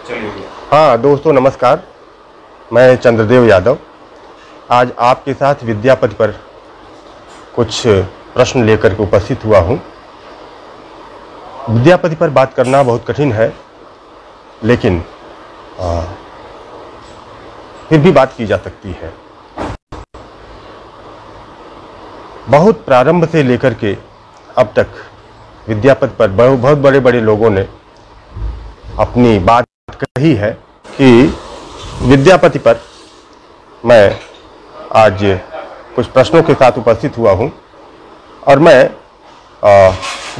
चलिए। हाँ दोस्तों नमस्कार, मैं चंद्रदेव यादव आज आपके साथ विद्यापति पर कुछ प्रश्न लेकर के उपस्थित हुआ हूँ। विद्यापति पर बात करना बहुत कठिन है, लेकिन फिर भी बात की जा सकती है। बहुत प्रारंभ से लेकर के अब तक विद्यापति पर बहुत बड़े बड़े लोगों ने अपनी बात कही है कि विद्यापति पर मैं आज कुछ प्रश्नों के साथ उपस्थित हुआ हूं और मैं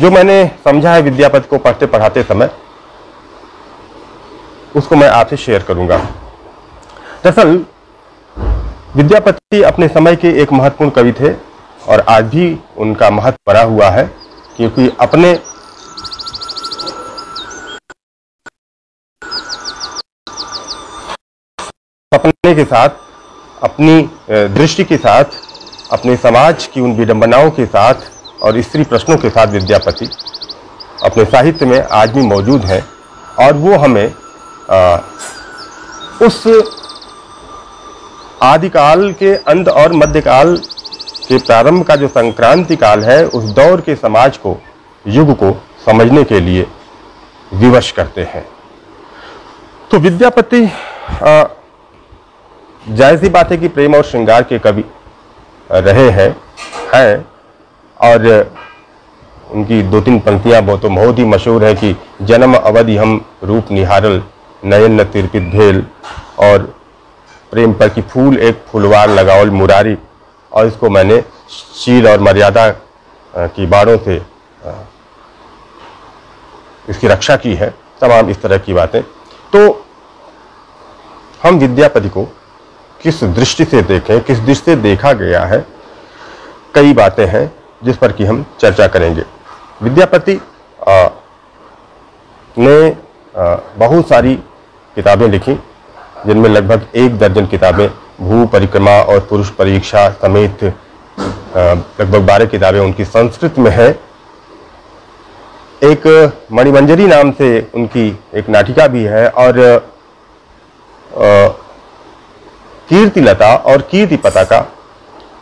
जो मैंने समझा है विद्यापति को पढ़ते पढ़ाते समय, उसको मैं आपसे शेयर करूंगा। दरअसल विद्यापति अपने समय के एक महत्वपूर्ण कवि थे और आज भी उनका महत्व बना हुआ है, क्योंकि अपने सपने के साथ, अपनी दृष्टि के साथ, अपने समाज की उन विडंबनाओं के साथ और स्त्री प्रश्नों के साथ विद्यापति अपने साहित्य में आज भी मौजूद हैं। और वो हमें उस आदिकाल के अंत और मध्यकाल के प्रारंभ का जो संक्रांति काल है, उस दौर के समाज को, युग को समझने के लिए विवश करते हैं। तो विद्यापति जाहिर सी बात है कि प्रेम और श्रृंगार के कवि रहे हैं और उनकी दो तीन पंक्तियां बहुत ही मशहूर है कि जन्म अवधि हम रूप निहारल, नयन न तिरपित भेल, और प्रेम पर कि फूल एक फुलवार लगाओल मुरारी, और इसको मैंने शील और मर्यादा की बाड़ों से इसकी रक्षा की है, तमाम इस तरह की बातें। तो हम विद्यापति को किस दृष्टि से देखें, किस दृष्टि से देखा गया है, कई बातें हैं जिस पर कि हम चर्चा करेंगे। विद्यापति ने बहुत सारी किताबें लिखी, जिनमें लगभग 1 दर्जन किताबें, भू परिक्रमा और पुरुष परीक्षा समेत लगभग 12 किताबें उनकी संस्कृत में है। एक मणिमंजरी नाम से उनकी एक नाटिका भी है, और कीर्तिलता और कीर्ति पताका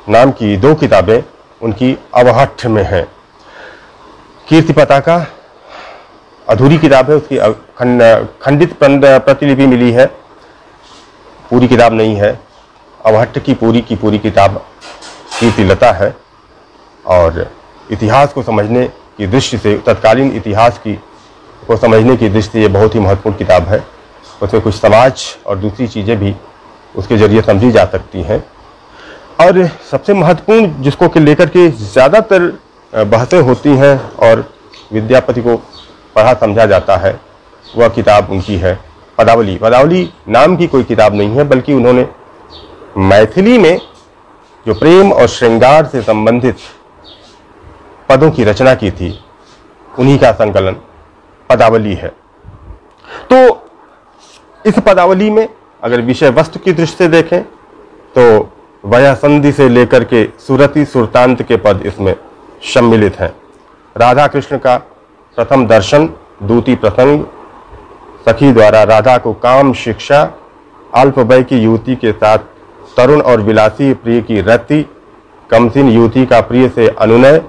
नाम की 2 किताबें उनकी अवहट्ठ में हैं। कीर्ति पताका अधूरी किताब है, उसकी खंडित प्रतिलिपि मिली है, पूरी किताब नहीं है। अवहट्ठ की पूरी किताब कीर्तिलता है, और इतिहास को समझने की दृष्टि से, तत्कालीन इतिहास को समझने की दृष्टि से ये बहुत ही महत्वपूर्ण किताब है। उसमें कुछ समाज और दूसरी चीज़ें भी उसके जरिए समझी जा सकती हैं। और सबसे महत्वपूर्ण, जिसको के लेकर के ज़्यादातर बहसें होती हैं और विद्यापति को पढ़ा समझा जाता है, वह किताब उनकी है पदावली। पदावली नाम की कोई किताब नहीं है, बल्कि उन्होंने मैथिली में जो प्रेम और श्रृंगार से संबंधित पदों की रचना की थी, उन्हीं का संकलन पदावली है। तो इस पदावली में अगर विषय वस्तु की दृष्टि से देखें तो वया संधि से लेकर के सुरति सुरतांत के पद इसमें सम्मिलित हैं। राधा कृष्ण का प्रथम दर्शन, दूती प्रसंग, सखी द्वारा राधा को काम शिक्षा, अल्प वय की युवती के साथ तरुण और विलासी प्रिय की रति, कमसिन युवती का प्रिय से अनुनय,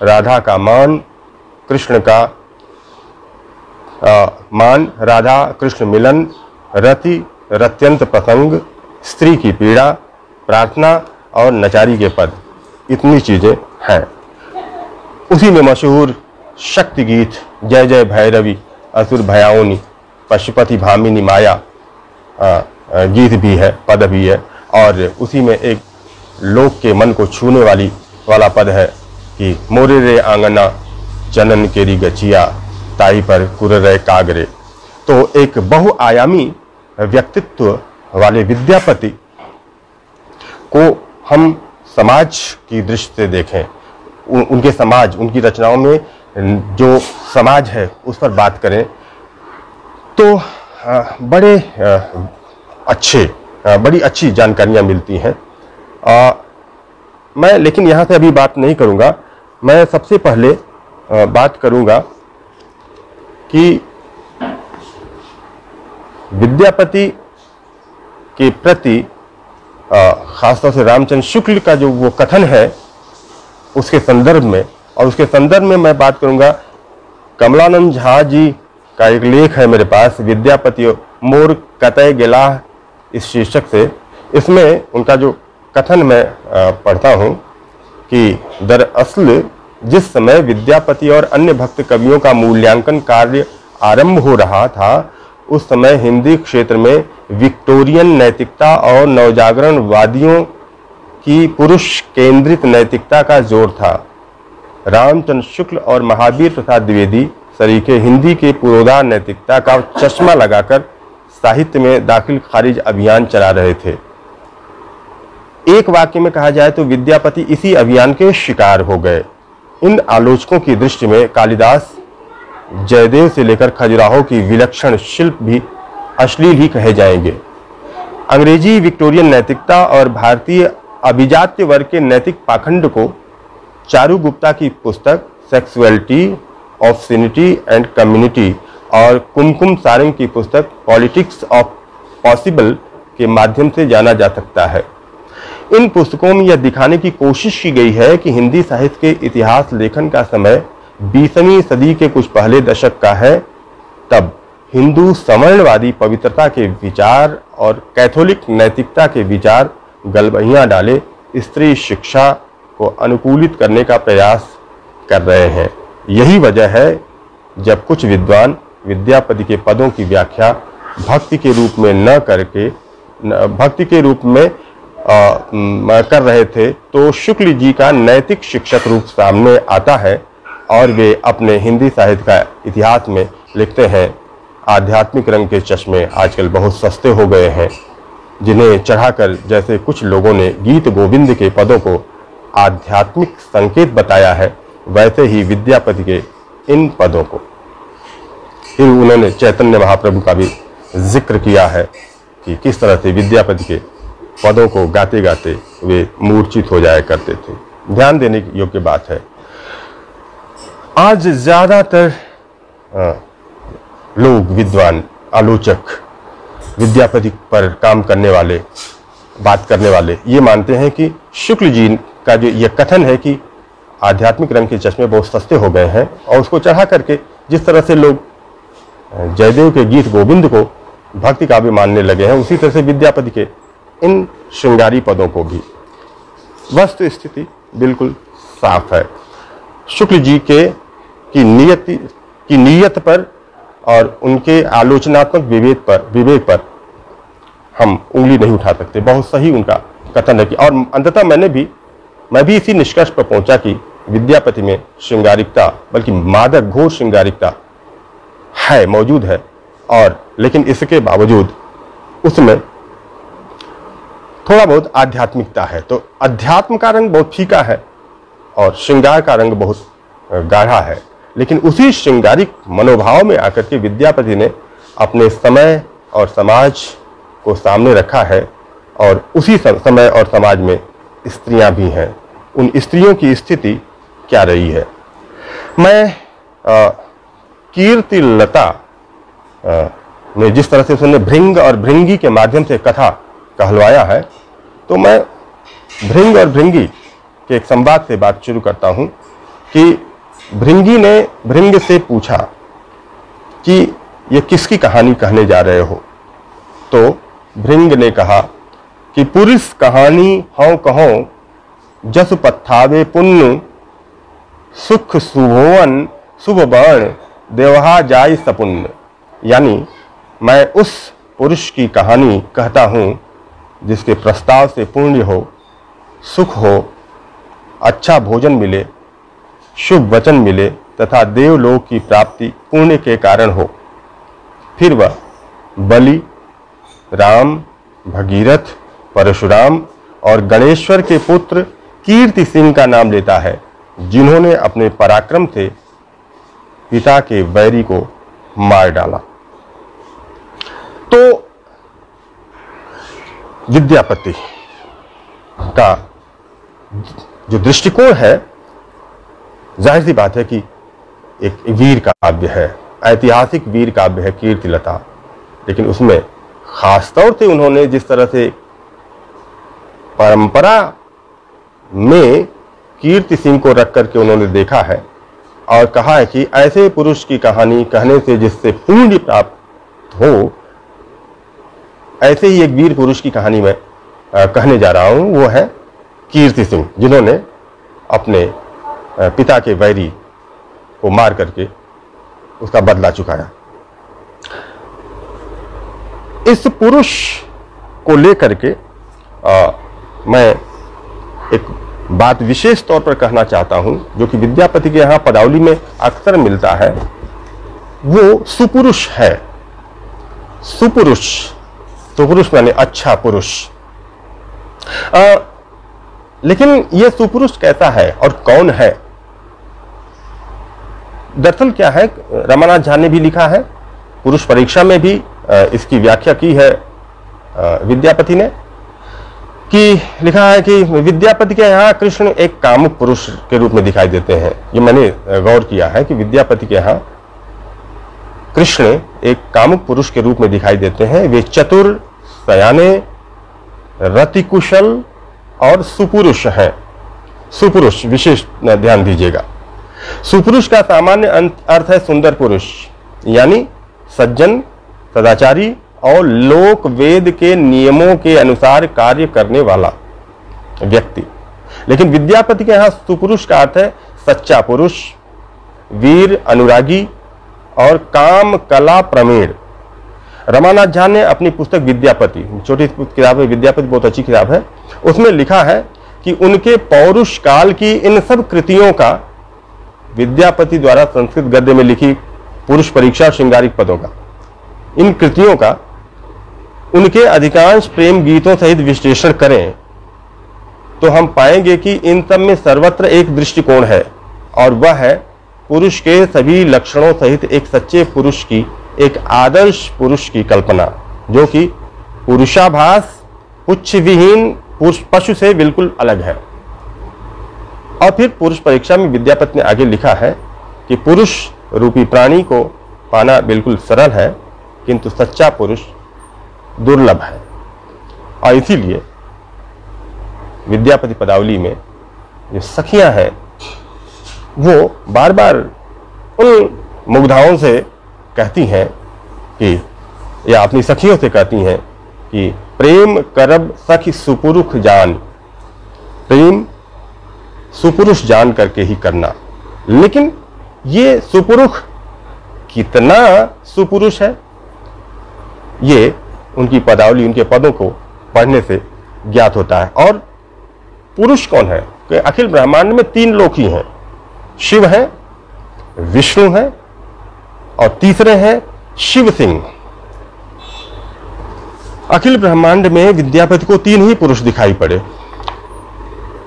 राधा का मान, कृष्ण का मान, राधा कृष्ण मिलन, रति रत्यंत प्रसंग, स्त्री की पीड़ा, प्रार्थना और नचारी के पद, इतनी चीजें हैं। उसी में मशहूर शक्ति गीत जय जय भैरवी असुर भयाओनी पशुपति भामिनी माया गीत भी है, पद भी है। और उसी में एक लोक के मन को छूने वाला पद है कि मोरे रे आंगना जनन केरी गचिया, ताई पर कुर्रे कागरे। तो एक बहुआयामी व्यक्तित्व वाले विद्यापति को हम समाज की दृष्टि से देखें, उनके समाज, उनकी रचनाओं में जो समाज है उस पर बात करें, तो बड़ी अच्छी जानकारियां मिलती हैं। मैं लेकिन यहाँ से अभी बात नहीं करूँगा। मैं सबसे पहले बात करूँगा कि विद्यापति के प्रति खासतौर से रामचंद्र शुक्ल का जो वो कथन है उसके संदर्भ में, और उसके संदर्भ में मैं बात करूंगा, कमलानंद झा जी का एक लेख है मेरे पास, विद्यापति मोर कतय गेला, इस शीर्षक से। इसमें उनका जो कथन मैं पढ़ता हूं कि दरअसल जिस समय विद्यापति और अन्य भक्त कवियों का मूल्यांकन कार्य आरंभ हो रहा था, उस समय हिंदी क्षेत्र में विक्टोरियन नैतिकता और नवजागरणवादियों की पुरुष केंद्रित नैतिकता का जोर था। रामचंद्र शुक्ल और महावीर प्रसाद द्विवेदी सरीखे हिंदी के पुरोधा नैतिकता का चश्मा लगाकर साहित्य में दाखिल खारिज अभियान चला रहे थे। एक वाक्य में कहा जाए तो विद्यापति इसी अभियान के शिकार हो गए। इन आलोचकों की दृष्टि में कालिदास, जयदेव से लेकर खजुराहो की विलक्षण शिल्प भी अश्लील ही कहे जाएंगे। अंग्रेजी विक्टोरियन नैतिकता और भारतीय अभिजात्य वर्ग के नैतिक पाखंड को चारू गुप्ता की पुस्तक सेक्सुअलिटी, ऑब्स्सिनिटी एंड कम्युनिटी और कुमकुम सारंग की पुस्तक पॉलिटिक्स ऑफ पॉसिबल के माध्यम से जाना जा सकता है। इन पुस्तकों में यह दिखाने की कोशिश की गई है कि हिंदी साहित्य के इतिहास लेखन का समय 20वीं सदी के कुछ पहले दशक का है। तब हिंदू सवर्णवादी पवित्रता के विचार और कैथोलिक नैतिकता के विचार गलबहियां डाले स्त्री शिक्षा को अनुकूलित करने का प्रयास कर रहे हैं। यही वजह है जब कुछ विद्वान विद्यापति के पदों की व्याख्या भक्ति के रूप में न करके भक्ति के रूप में कर रहे थे, तो शुक्ल जी का नैतिक शिक्षक रूप सामने आता है और वे अपने हिंदी साहित्य का इतिहास में लिखते हैं, आध्यात्मिक रंग के चश्मे आजकल बहुत सस्ते हो गए हैं, जिन्हें चढ़ाकर जैसे कुछ लोगों ने गीत गोविंद के पदों को आध्यात्मिक संकेत बताया है, वैसे ही विद्यापति के इन पदों को। फिर उन्होंने चैतन्य महाप्रभु का भी जिक्र किया है कि किस तरह से विद्यापति के पदों को गाते गाते वे मूर्छित हो जाया करते थे। ध्यान देने की योग्य बात है। आज ज्यादातर लोग, विद्वान, आलोचक, विद्यापति पर काम करने वाले, बात करने वाले ये मानते हैं कि शुक्ल जी का जो ये कथन है कि आध्यात्मिक रंग के चश्मे बहुत सस्ते हो गए हैं, और उसको चढ़ा करके जिस तरह से लोग जयदेव के गीत गोविंद को भक्ति काव्य मानने लगे हैं, उसी तरह से विद्यापति के इन श्रृंगारी पदों को भी। वस्तु स्थिति बिल्कुल साफ है। शुक्ल जी की नीयत पर और उनके आलोचनात्मक विवेक पर हम उंगली नहीं उठा सकते। बहुत सही उनका कथन है कि, और अंततः मैं भी इसी निष्कर्ष पर पहुंचा कि विद्यापति में श्रृंगारिकता, बल्कि मादक घोर श्रृंगारिकता है, मौजूद है, और लेकिन इसके बावजूद उसमें थोड़ा बहुत आध्यात्मिकता है। तो अध्यात्म का रंग बहुत फीका है और श्रृंगार का रंग बहुत गाढ़ा है, लेकिन उसी श्रृंगारिक मनोभाव में आकर के विद्यापति ने अपने समय और समाज को सामने रखा है, और उसी समय और समाज में स्त्रियां भी हैं। उन स्त्रियों की स्थिति क्या रही है? मैं कीर्ति लता में जिस तरह से उसने भृंग और भृंगी के माध्यम से कथा कहलवाया है, तो मैं भृंग और भृंगी के एक संवाद से बात शुरू करता हूं कि भृंगी ने भृंग से पूछा कि ये किसकी कहानी कहने जा रहे हो? तो भृंग ने कहा कि पुरुष कहानी हौ कहो जस पत्थावे पुण्य सुख सुभोवन शुभ बर्ण देवहा जाय सपुण्य। यानी मैं उस पुरुष की कहानी कहता हूं जिसके प्रस्ताव से पुण्य हो, सुख हो, अच्छा भोजन मिले, शुभ वचन मिले तथा देवलोक की प्राप्ति पुण्य के कारण हो। फिर वह बलि, राम, भगीरथ, परशुराम और गणेश्वर के पुत्र कीर्ति सिंह का नाम लेता है, जिन्होंने अपने पराक्रम से पिता के वैरी को मार डाला। तो विद्यापति का जो दृष्टिकोण है, जाहिर सी बात है कि एक वीर काव्य है, ऐतिहासिक वीर काव्य है कीर्तिलता। लेकिन उसमें खासतौर से उन्होंने जिस तरह से परंपरा में कीर्ति सिंह को रख करके उन्होंने देखा है और कहा है कि ऐसे पुरुष की कहानी कहने से जिससे पुण्य प्राप्त हो, ऐसे ही एक वीर पुरुष की कहानी मैं कहने जा रहा हूं। वो है कीर्ति सिंह, जिन्होंने अपने पिता के वैरी को मार करके उसका बदला चुकाया। इस पुरुष को लेकर के मैं एक बात विशेष तौर पर कहना चाहता हूं, जो कि विद्यापति के यहां पदावली में अक्सर मिलता है। वो सुपुरुष है। सुपुरुष माने अच्छा पुरुष। लेकिन यह सुपुरुष कैसा है और कौन है? दरअसल क्या है, रमानाथ झा ने भी लिखा है, पुरुष परीक्षा में भी इसकी व्याख्या की है विद्यापति ने, कि लिखा है कि विद्यापति के यहाँ कृष्ण एक कामुक पुरुष के रूप में दिखाई देते हैं। ये मैंने गौर किया है कि विद्यापति के यहाँ कृष्ण एक कामुक पुरुष के रूप में दिखाई देते हैं। वे चतुर, सयाने, रतिकुशल और सुपुरुष हैं। सुपुरुष विशेष ध्यान दीजिएगा। सुपुरुष का सामान्य अर्थ है सुंदर पुरुष, यानी सज्जन, सदाचारी और लोक वेद के नियमों के अनुसार कार्य करने वाला व्यक्ति। लेकिन विद्यापति के यहां सुपुरुष का अर्थ है सच्चा पुरुष, वीर, अनुरागी और काम कला प्रवीण। रमानाथ झा ने अपनी पुस्तक विद्यापति, छोटी किताब है विद्यापति, बहुत अच्छी किताब है, उसमें लिखा है कि उनके पौरुष काल की इन सब कृतियों का, विद्यापति द्वारा संस्कृत गद्य में लिखी पुरुष परीक्षा और श्रृंगारिक पदों का, इन कृतियों का उनके अधिकांश प्रेम गीतों सहित विश्लेषण करें तो हम पाएंगे कि इन सब में सर्वत्र एक दृष्टिकोण है, और वह है पुरुष के सभी लक्षणों सहित एक सच्चे पुरुष की, एक आदर्श पुरुष की कल्पना, जो कि पुरुषाभास, पुच्छ विहीन पशु से बिल्कुल अलग है। और फिर पुरुष परीक्षा में विद्यापति ने आगे लिखा है कि पुरुष रूपी प्राणी को पाना बिल्कुल सरल है, किंतु सच्चा पुरुष दुर्लभ है। और इसीलिए विद्यापति पदावली में जो सखियां हैं वो बार बार उन मुग्धाओं से कहती हैं कि, या अपनी सखियों से कहती हैं कि प्रेम करब सखी सुपुरुष जान, प्रेम सुपुरुष जान करके ही करना। लेकिन ये सुपुरुष कितना सुपुरुष है, ये उनकी पदावली, उनके पदों को पढ़ने से ज्ञात होता है। और पुरुष कौन है कि अखिल ब्रह्मांड में तीन लोक ही हैं, शिव है, विष्णु है और तीसरे हैं शिव सिंह। अखिल ब्रह्मांड में विद्यापति को तीन ही पुरुष दिखाई पड़े,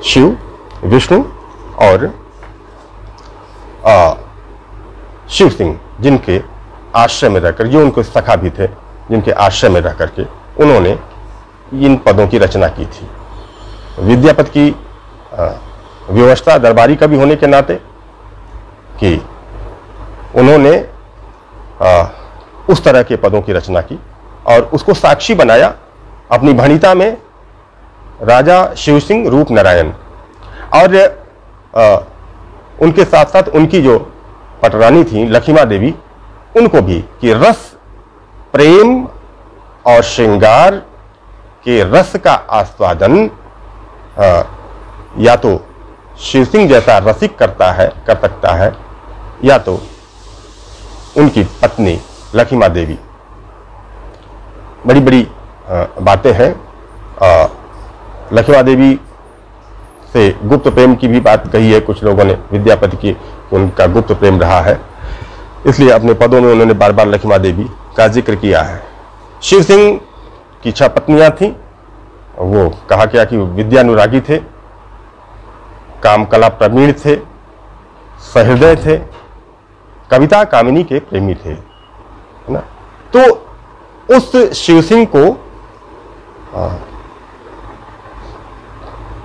शिव, विष्णु और शिव सिंह, जिनके आश्रय में रहकर, जो उनको सखा भी थे, जिनके आश्रय में रह करके उन्होंने इन पदों की रचना की थी। विद्यापति की व्यवस्था दरबारी का भी होने के नाते कि उन्होंने उस तरह के पदों की रचना की और उसको साक्षी बनाया अपनी भणिता में राजा शिव सिंह रूप नारायण, और उनके साथ साथ उनकी जो पटरानी थी लखीमा देवी, उनको भी कि रस, प्रेम और श्रृंगार के रस का आस्वादन या तो शिव सिंह जैसा रसिक कर सकता है, या तो उनकी पत्नी लखीमा देवी। बड़ी बड़ी बातें हैं। लखीमा देवी से गुप्त प्रेम की भी बात कही है कुछ लोगों ने, विद्यापति की उनका गुप्त प्रेम रहा है, इसलिए अपने पदों में उन्होंने बार बार लखीमा देवी का जिक्र किया है। शिव सिंह की 6 पत्नियां थीं। वो कहा गया कि विद्यानुरागी थे, काम कला प्रवीण थे, सहृदय थे, कविता कामिनी के प्रेमी थे, है ना। तो उस शिव सिंह को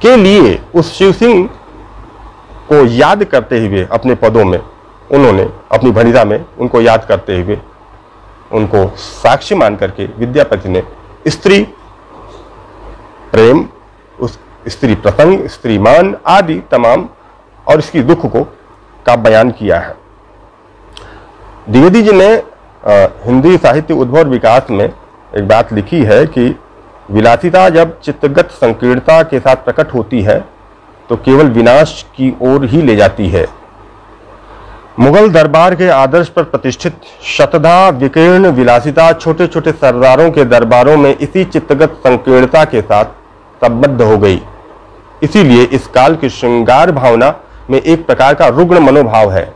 के लिए, उस शिव सिंह को याद करते हुए अपने पदों में उन्होंने, अपनी भणिता में उनको याद करते हुए उनको साक्षी मान करके विद्यापति ने स्त्री प्रेम, उस स्त्री प्रसंग, स्त्री मान आदि तमाम और इसकी दुख का बयान किया है। द्विवेदी जी ने हिंदी साहित्य उद्भव और विकास में एक बात लिखी है कि विलासिता जब चित्तगत संकीर्णता के साथ प्रकट होती है तो केवल विनाश की ओर ही ले जाती है। मुगल दरबार के आदर्श पर प्रतिष्ठित शतधा विकीर्ण विलासिता छोटे छोटे सरदारों के दरबारों में इसी चित्तगत संकीर्णता के साथ संबद्ध हो गई। इसीलिए इस काल की श्रृंगार भावना में एक प्रकार का रुग्ण मनोभाव है।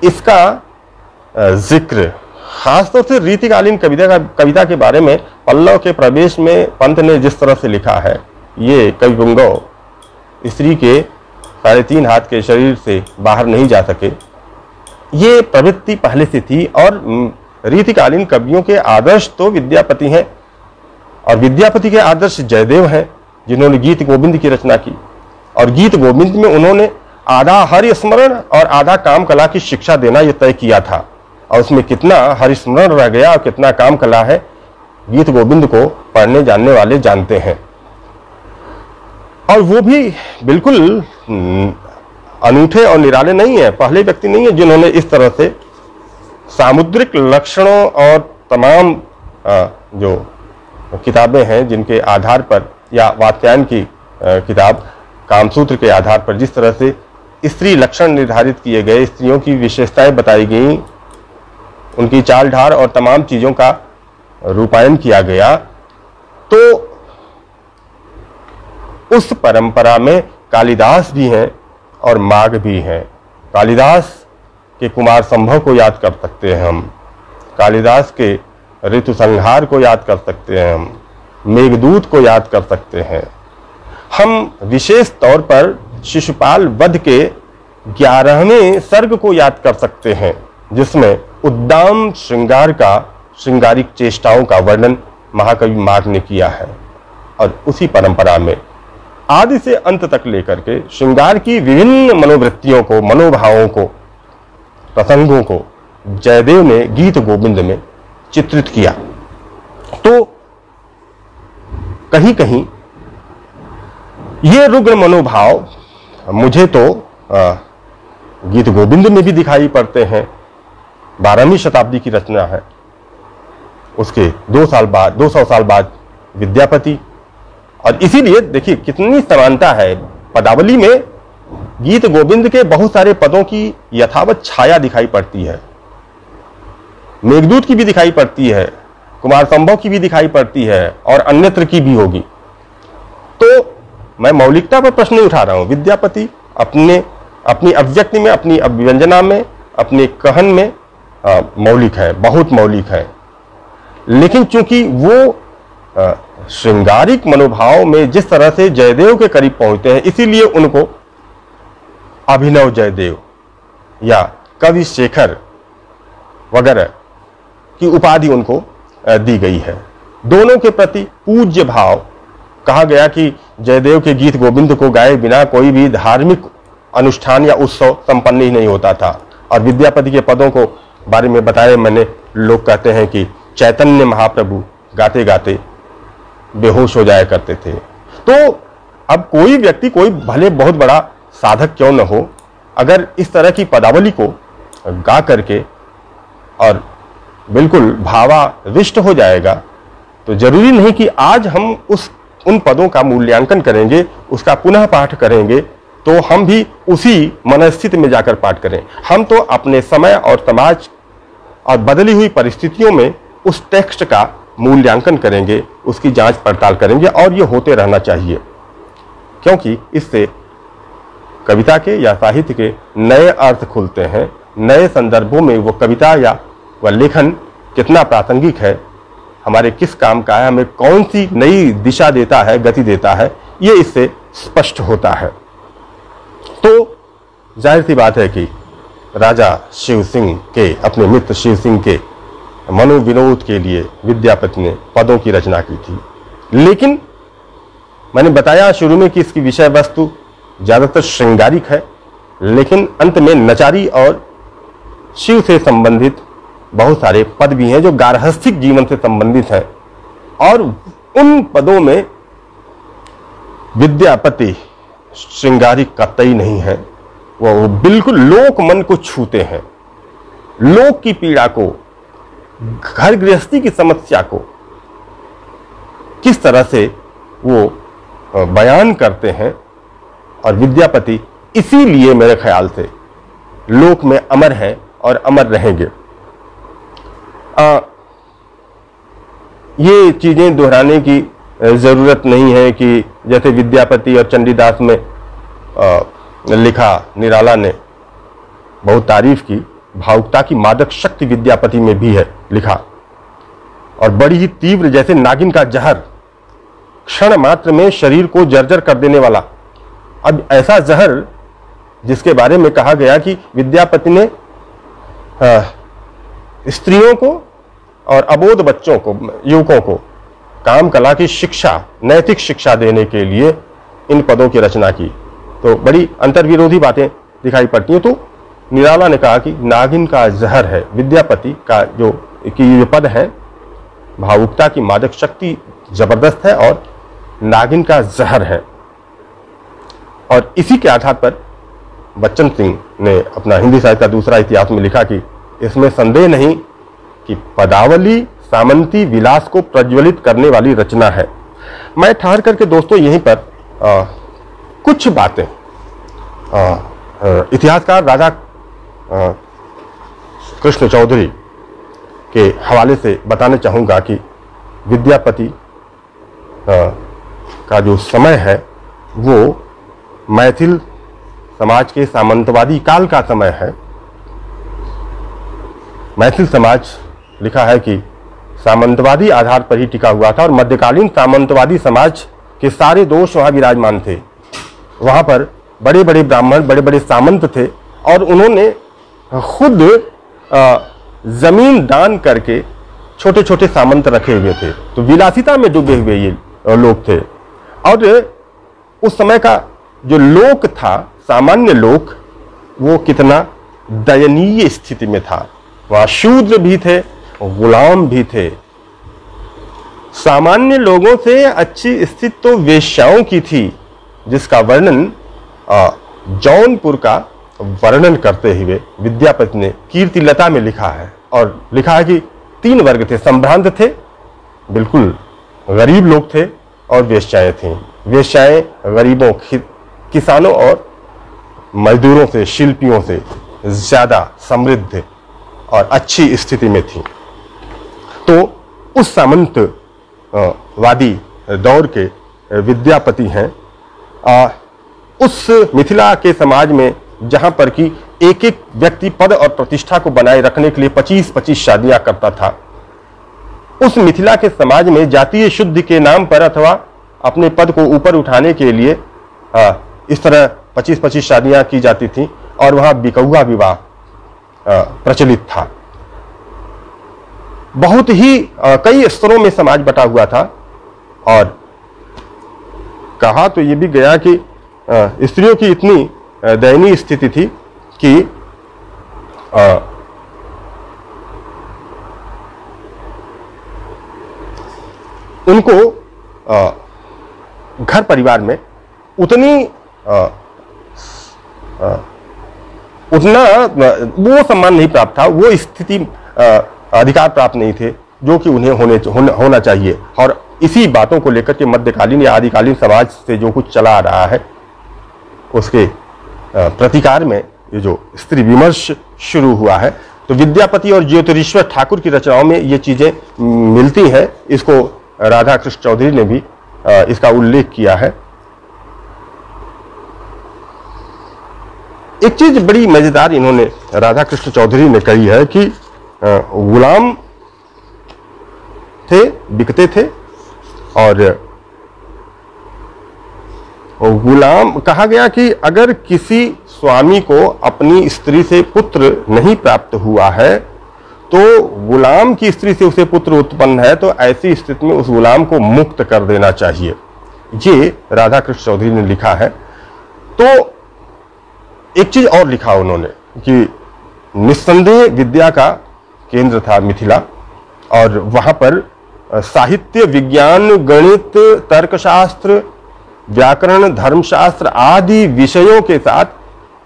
इसका जिक्र खासतौर से रीतिकालीन कविता के बारे में पल्लव के प्रवेश में पंत ने जिस तरह से लिखा है, ये कवि पुंगव स्त्री के 3.5 हाथ के शरीर से बाहर नहीं जा सके, ये प्रवृत्ति पहले से थी। और रीतिकालीन कवियों के आदर्श तो विद्यापति हैं और विद्यापति के आदर्श जयदेव हैं, जिन्होंने गीत गोविंद की रचना की। और गीत गोविंद में उन्होंने आधा हरिस्मरण और आधा काम कला की शिक्षा देना यह तय किया था। और उसमें कितना हरिस्मरण रह गया और कितना काम कला है, गीत गोविंद को पढ़ने जानने वाले जानते हैं। और वो भी बिल्कुल अनूठे और निराले नहीं है, पहले व्यक्ति नहीं है जिन्होंने इस तरह से सामुद्रिक लक्षणों और तमाम जो किताबें हैं जिनके आधार पर, या वात्स्यायन की किताब कामसूत्र के आधार पर जिस तरह से स्त्री लक्षण निर्धारित किए गए, स्त्रियों की विशेषताएं बताई गई, उनकी चाल ढाल और तमाम चीजों का रूपायन किया गया, तो उस परंपरा में कालिदास भी हैं और माघ भी हैं। कालिदास के कुमार संभव को याद कर सकते हैं हम, कालिदास के ऋतु संहार को याद कर सकते हैं हम, मेघदूत को याद कर सकते हैं हम, विशेष तौर पर शिशुपाल वध के 11वें सर्ग को याद कर सकते हैं, जिसमें उद्दाम श्रृंगार का, श्रृंगारिक चेष्टाओं का वर्णन महाकवि माघ ने किया है। और उसी परंपरा में आदि से अंत तक लेकर के श्रृंगार की विभिन्न मनोवृत्तियों को, मनोभावों को, प्रसंगों को जयदेव ने गीत गोविंद में चित्रित किया। तो कहीं कहीं ये रुग्ण मनोभाव मुझे तो गीत गोविंद में भी दिखाई पड़ते हैं। 12वीं शताब्दी की रचना है, उसके 200 साल बाद विद्यापति। और इसीलिए देखिए कितनी समानता है, पदावली में गीत गोविंद के बहुत सारे पदों की यथावत छाया दिखाई पड़ती है, मेघदूत की भी दिखाई पड़ती है, कुमार संभव की भी दिखाई पड़ती है और अन्यत्र की भी होगी। तो मैं मौलिकता पर प्रश्न नहीं उठा रहा हूं, विद्यापति अपनी अभिव्यक्ति में, अपनी अभिव्यंजना में, अपने कहन में मौलिक है, बहुत मौलिक है। लेकिन चूंकि वो श्रृंगारिक मनोभाव में जिस तरह से जयदेव के करीब पहुंचते हैं, इसीलिए उनको अभिनव जयदेव या कवि शेखर वगैरह की उपाधि उनको दी गई है। दोनों के प्रति पूज्य भाव, कहा गया कि जयदेव के गीत गोविंद को गाए बिना कोई भी धार्मिक अनुष्ठान या उत्सव संपन्न ही नहीं होता था। और विद्यापति के पदों को बारे में बताया मैंने, लोग कहते हैं कि चैतन्य महाप्रभु गाते गाते बेहोश हो जाया करते थे। तो अब कोई व्यक्ति, कोई भले बहुत बड़ा साधक क्यों न हो, अगर इस तरह की पदावली को गा करके और बिल्कुल भावाविष्ट हो जाएगा, तो जरूरी नहीं कि आज हम उन पदों का मूल्यांकन करेंगे, उसका पुनः पाठ करेंगे तो हम भी उसी मनस्थिति में जाकर पाठ करें। हम तो अपने समय और समाज और बदली हुई परिस्थितियों में उस टेक्स्ट का मूल्यांकन करेंगे, उसकी जांच पड़ताल करेंगे, और ये होते रहना चाहिए, क्योंकि इससे कविता के या साहित्य के नए अर्थ खुलते हैं। नए संदर्भों में वो कविता या वह लेखन कितना प्रासंगिक है, हमारे किस काम का है, हमें कौन सी नई दिशा देता है, गति देता है, ये इससे स्पष्ट होता है। तो जाहिर सी बात है कि राजा शिव सिंह के, अपने मित्र शिव सिंह के मनोविनोद के लिए विद्यापति ने पदों की रचना की थी। लेकिन मैंने बताया शुरू में कि इसकी विषय वस्तु ज्यादातर श्रृंगारिक है, लेकिन अंत में नचारी और शिव से संबंधित बहुत सारे पद भी हैं जो गार्हस्थ्यिक जीवन से संबंधित हैं, और उन पदों में विद्यापति श्रृंगारिक कतई नहीं है। वो बिल्कुल लोक मन को छूते हैं, लोक की पीड़ा को, घर गृहस्थी की समस्या को किस तरह से वो बयान करते हैं। और विद्यापति इसीलिए मेरे ख्याल से लोक में अमर है और अमर रहेंगे। ये चीजें दोहराने की जरूरत नहीं है कि जैसे विद्यापति और चंडीदास में लिखा, निराला ने बहुत तारीफ की, भावुकता की मादक शक्ति विद्यापति में भी है लिखा, और बड़ी ही तीव्र, जैसे नागिन का जहर, क्षण मात्र में शरीर को जर्जर कर देने वाला। अब ऐसा जहर जिसके बारे में कहा गया कि विद्यापति ने स्त्रियों को और अबोध बच्चों को, युवकों को काम कला की शिक्षा, नैतिक शिक्षा देने के लिए इन पदों की रचना की। तो बड़ी अंतर्विरोधी बातें दिखाई पड़ती हैं। तो निराला ने कहा कि नागिन का जहर है विद्यापति का जो पद है, भावुकता की मादक शक्ति जबरदस्त है और नागिन का जहर है। और इसी के आधार पर बच्चन सिंह ने अपना हिंदी साहित्य का दूसरा इतिहास में लिखा कि इसमें संदेह नहीं कि पदावली सामंती विलास को प्रज्वलित करने वाली रचना है। मैं ठहर करके दोस्तों यहीं पर कुछ बातें इतिहासकार राधा कृष्ण चौधरी के हवाले से बताना चाहूँगा कि विद्यापति का जो समय है वो मैथिल समाज के सामंतवादी काल का समय है। मैथिल समाज लिखा है कि सामंतवादी आधार पर ही टिका हुआ था और मध्यकालीन सामंतवादी समाज के सारे दोष वहाँ विराजमान थे। वहाँ पर बड़े बड़े ब्राह्मण, बड़े बड़े सामंत थे और उन्होंने खुद जमीन दान करके छोटे छोटे सामंत रखे हुए थे। तो विलासिता में डूबे हुए ये लोग थे। और उस समय का जो लोक था, सामान्य लोक, वो कितना दयनीय स्थिति में था। वहाँ शूद्र भी थे, गुलाम भी थे। सामान्य लोगों से अच्छी स्थिति तो वेश्याओं की थी, जिसका वर्णन जौनपुर का वर्णन करते हुए विद्यापति ने कीर्तिलता में लिखा है। और लिखा है कि 3 वर्ग थे, संभ्रांत थे, बिल्कुल गरीब लोग थे, और वेश्याएं थीं। वेश्याएं गरीबों, किसानों और मजदूरों से, शिल्पियों से ज्यादा समृद्ध और अच्छी स्थिति में थी। तो उस सामंत वादी दौर के विद्यापति हैं। उस मिथिला के समाज में जहां पर कि एक एक व्यक्ति पद और प्रतिष्ठा को बनाए रखने के लिए 25-25 शादियां करता था, उस मिथिला के समाज में जातीय शुद्धि के नाम पर अथवा अपने पद को ऊपर उठाने के लिए इस तरह 25-25 शादियां की जाती थी और वहां बिकौआ विवाह प्रचलित था। बहुत ही कई स्तरों में समाज बटा हुआ था। और कहा तो ये भी गया कि स्त्रियों की इतनी दयनीय स्थिति थी कि उनको घर परिवार में उतना वो सम्मान नहीं प्राप्त था, वो स्थिति अधिकार प्राप्त नहीं थे जो कि उन्हें होना चाहिए। और इसी बातों को लेकर के मध्यकालीन या आदिकालीन समाज से जो कुछ चला आ रहा है, उसके प्रतिकार में ये जो स्त्री विमर्श शुरू हुआ है। तो विद्यापति और ज्योतिरीश्वर ठाकुर की रचनाओं में ये चीजें मिलती हैं। इसको राधा कृष्ण चौधरी ने भी इसका उल्लेख किया है। एक चीज बड़ी मजेदार इन्होंने राधा कृष्ण चौधरी ने कही है कि गुलाम थे, बिकते थे, और गुलाम कहा गया कि अगर किसी स्वामी को अपनी स्त्री से पुत्र नहीं प्राप्त हुआ है तो गुलाम की स्त्री से उसे पुत्र उत्पन्न है, तो ऐसी स्थिति में उस गुलाम को मुक्त कर देना चाहिए। ये राधा कृष्ण चौधरी ने लिखा है। तो एक चीज और लिखा उन्होंने कि निस्संदेह विद्या का केंद्र था मिथिला, और वहां पर साहित्य, विज्ञान, गणित, तर्कशास्त्र, व्याकरण, धर्मशास्त्र आदि विषयों के साथ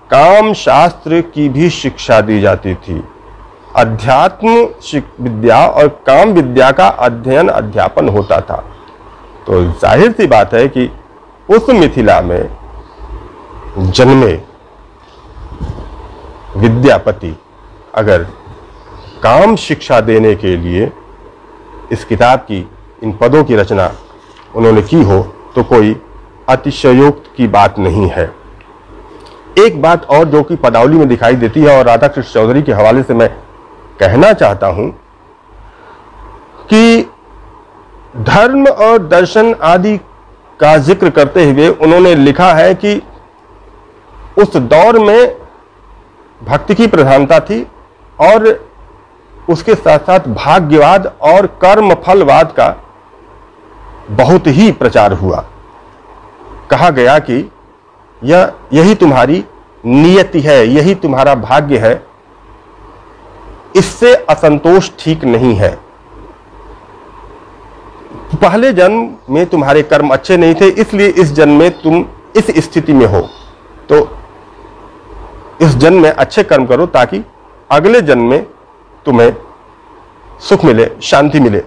काम शास्त्र की भी शिक्षा दी जाती थी। अध्यात्म विद्या और काम विद्या का अध्ययन अध्यापन होता था। तो जाहिर सी बात है कि उस मिथिला में जन्मे विद्यापति अगर काम शिक्षा देने के लिए इस किताब की, इन पदों की रचना उन्होंने की हो तो कोई अतिशयोक्त की बात नहीं है। एक बात और जो कि पदावली में दिखाई देती है और राधा कृष्ण चौधरी के हवाले से मैं कहना चाहता हूं कि धर्म और दर्शन आदि का जिक्र करते हुए उन्होंने लिखा है कि उस दौर में भक्ति की प्रधानता थी और उसके साथ साथ भाग्यवाद और कर्म फलवाद का बहुत ही प्रचार हुआ। कहा गया कि यही तुम्हारी नियति है, यही तुम्हारा भाग्य है, इससे असंतोष ठीक नहीं है। पहले जन्म में तुम्हारे कर्म अच्छे नहीं थे, इसलिए इस जन्म में तुम इस स्थिति में हो, तो इस जन्म में अच्छे कर्म करो ताकि अगले जन्म में तुम्हें सुख मिले, शांति मिले।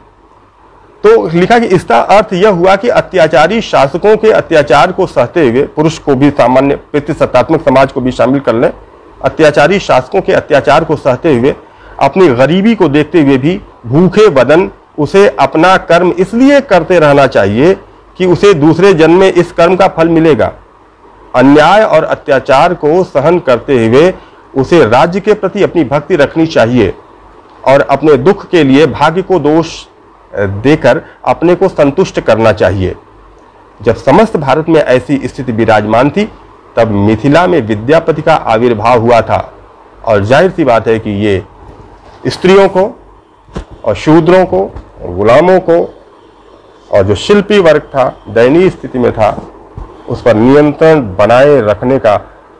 तो लिखा कि इसका अर्थ यह हुआ कि अत्याचारी शासकों के अत्याचार को सहते हुए, पुरुष को भी, सामान्य पितृसत्तात्मक समाज को भी शामिल कर लें, अत्याचारी शासकों के अत्याचार को सहते हुए, अपनी गरीबी को देखते हुए भी भूखे बदन उसे अपना कर्म इसलिए करते रहना चाहिए कि उसे दूसरे जन्म में इस कर्म का फल मिलेगा। अन्याय और अत्याचार को सहन करते हुए उसे राज्य के प्रति अपनी भक्ति रखनी चाहिए और अपने दुख के लिए भाग्य को दोष देकर अपने को संतुष्ट करना चाहिए। जब समस्त भारत में ऐसी स्थिति विराजमान थी तब मिथिला में विद्यापति का आविर्भाव हुआ था, और जाहिर सी बात है कि ये स्त्रियों को और शूद्रों को, गुलामों को और जो शिल्पी वर्ग था, दयनीय स्थिति में था, उस पर नियंत्रण बनाए रखने का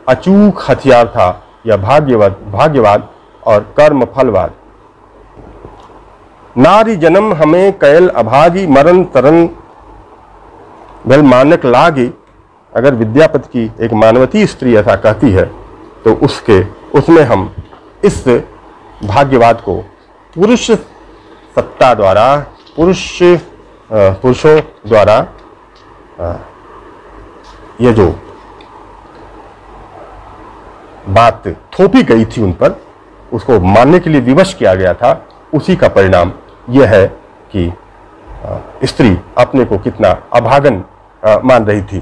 अचूक हथियार था यह भाग्यवाद और कर्म फलवाद। नारी जन्म हमें कैल अभागी, मरण तरन भल मानक लागी। अगर विद्यापति की एक मानवती स्त्री ऐसा कहती है तो उसमें हम इस भाग्यवाद को पुरुष सत्ता द्वारा, पुरुषों द्वारा ये जो बात थोपी गई थी उन पर, उसको मानने के लिए विवश किया गया था, उसी का परिणाम यह है कि स्त्री अपने को कितना अभागन मान रही थी।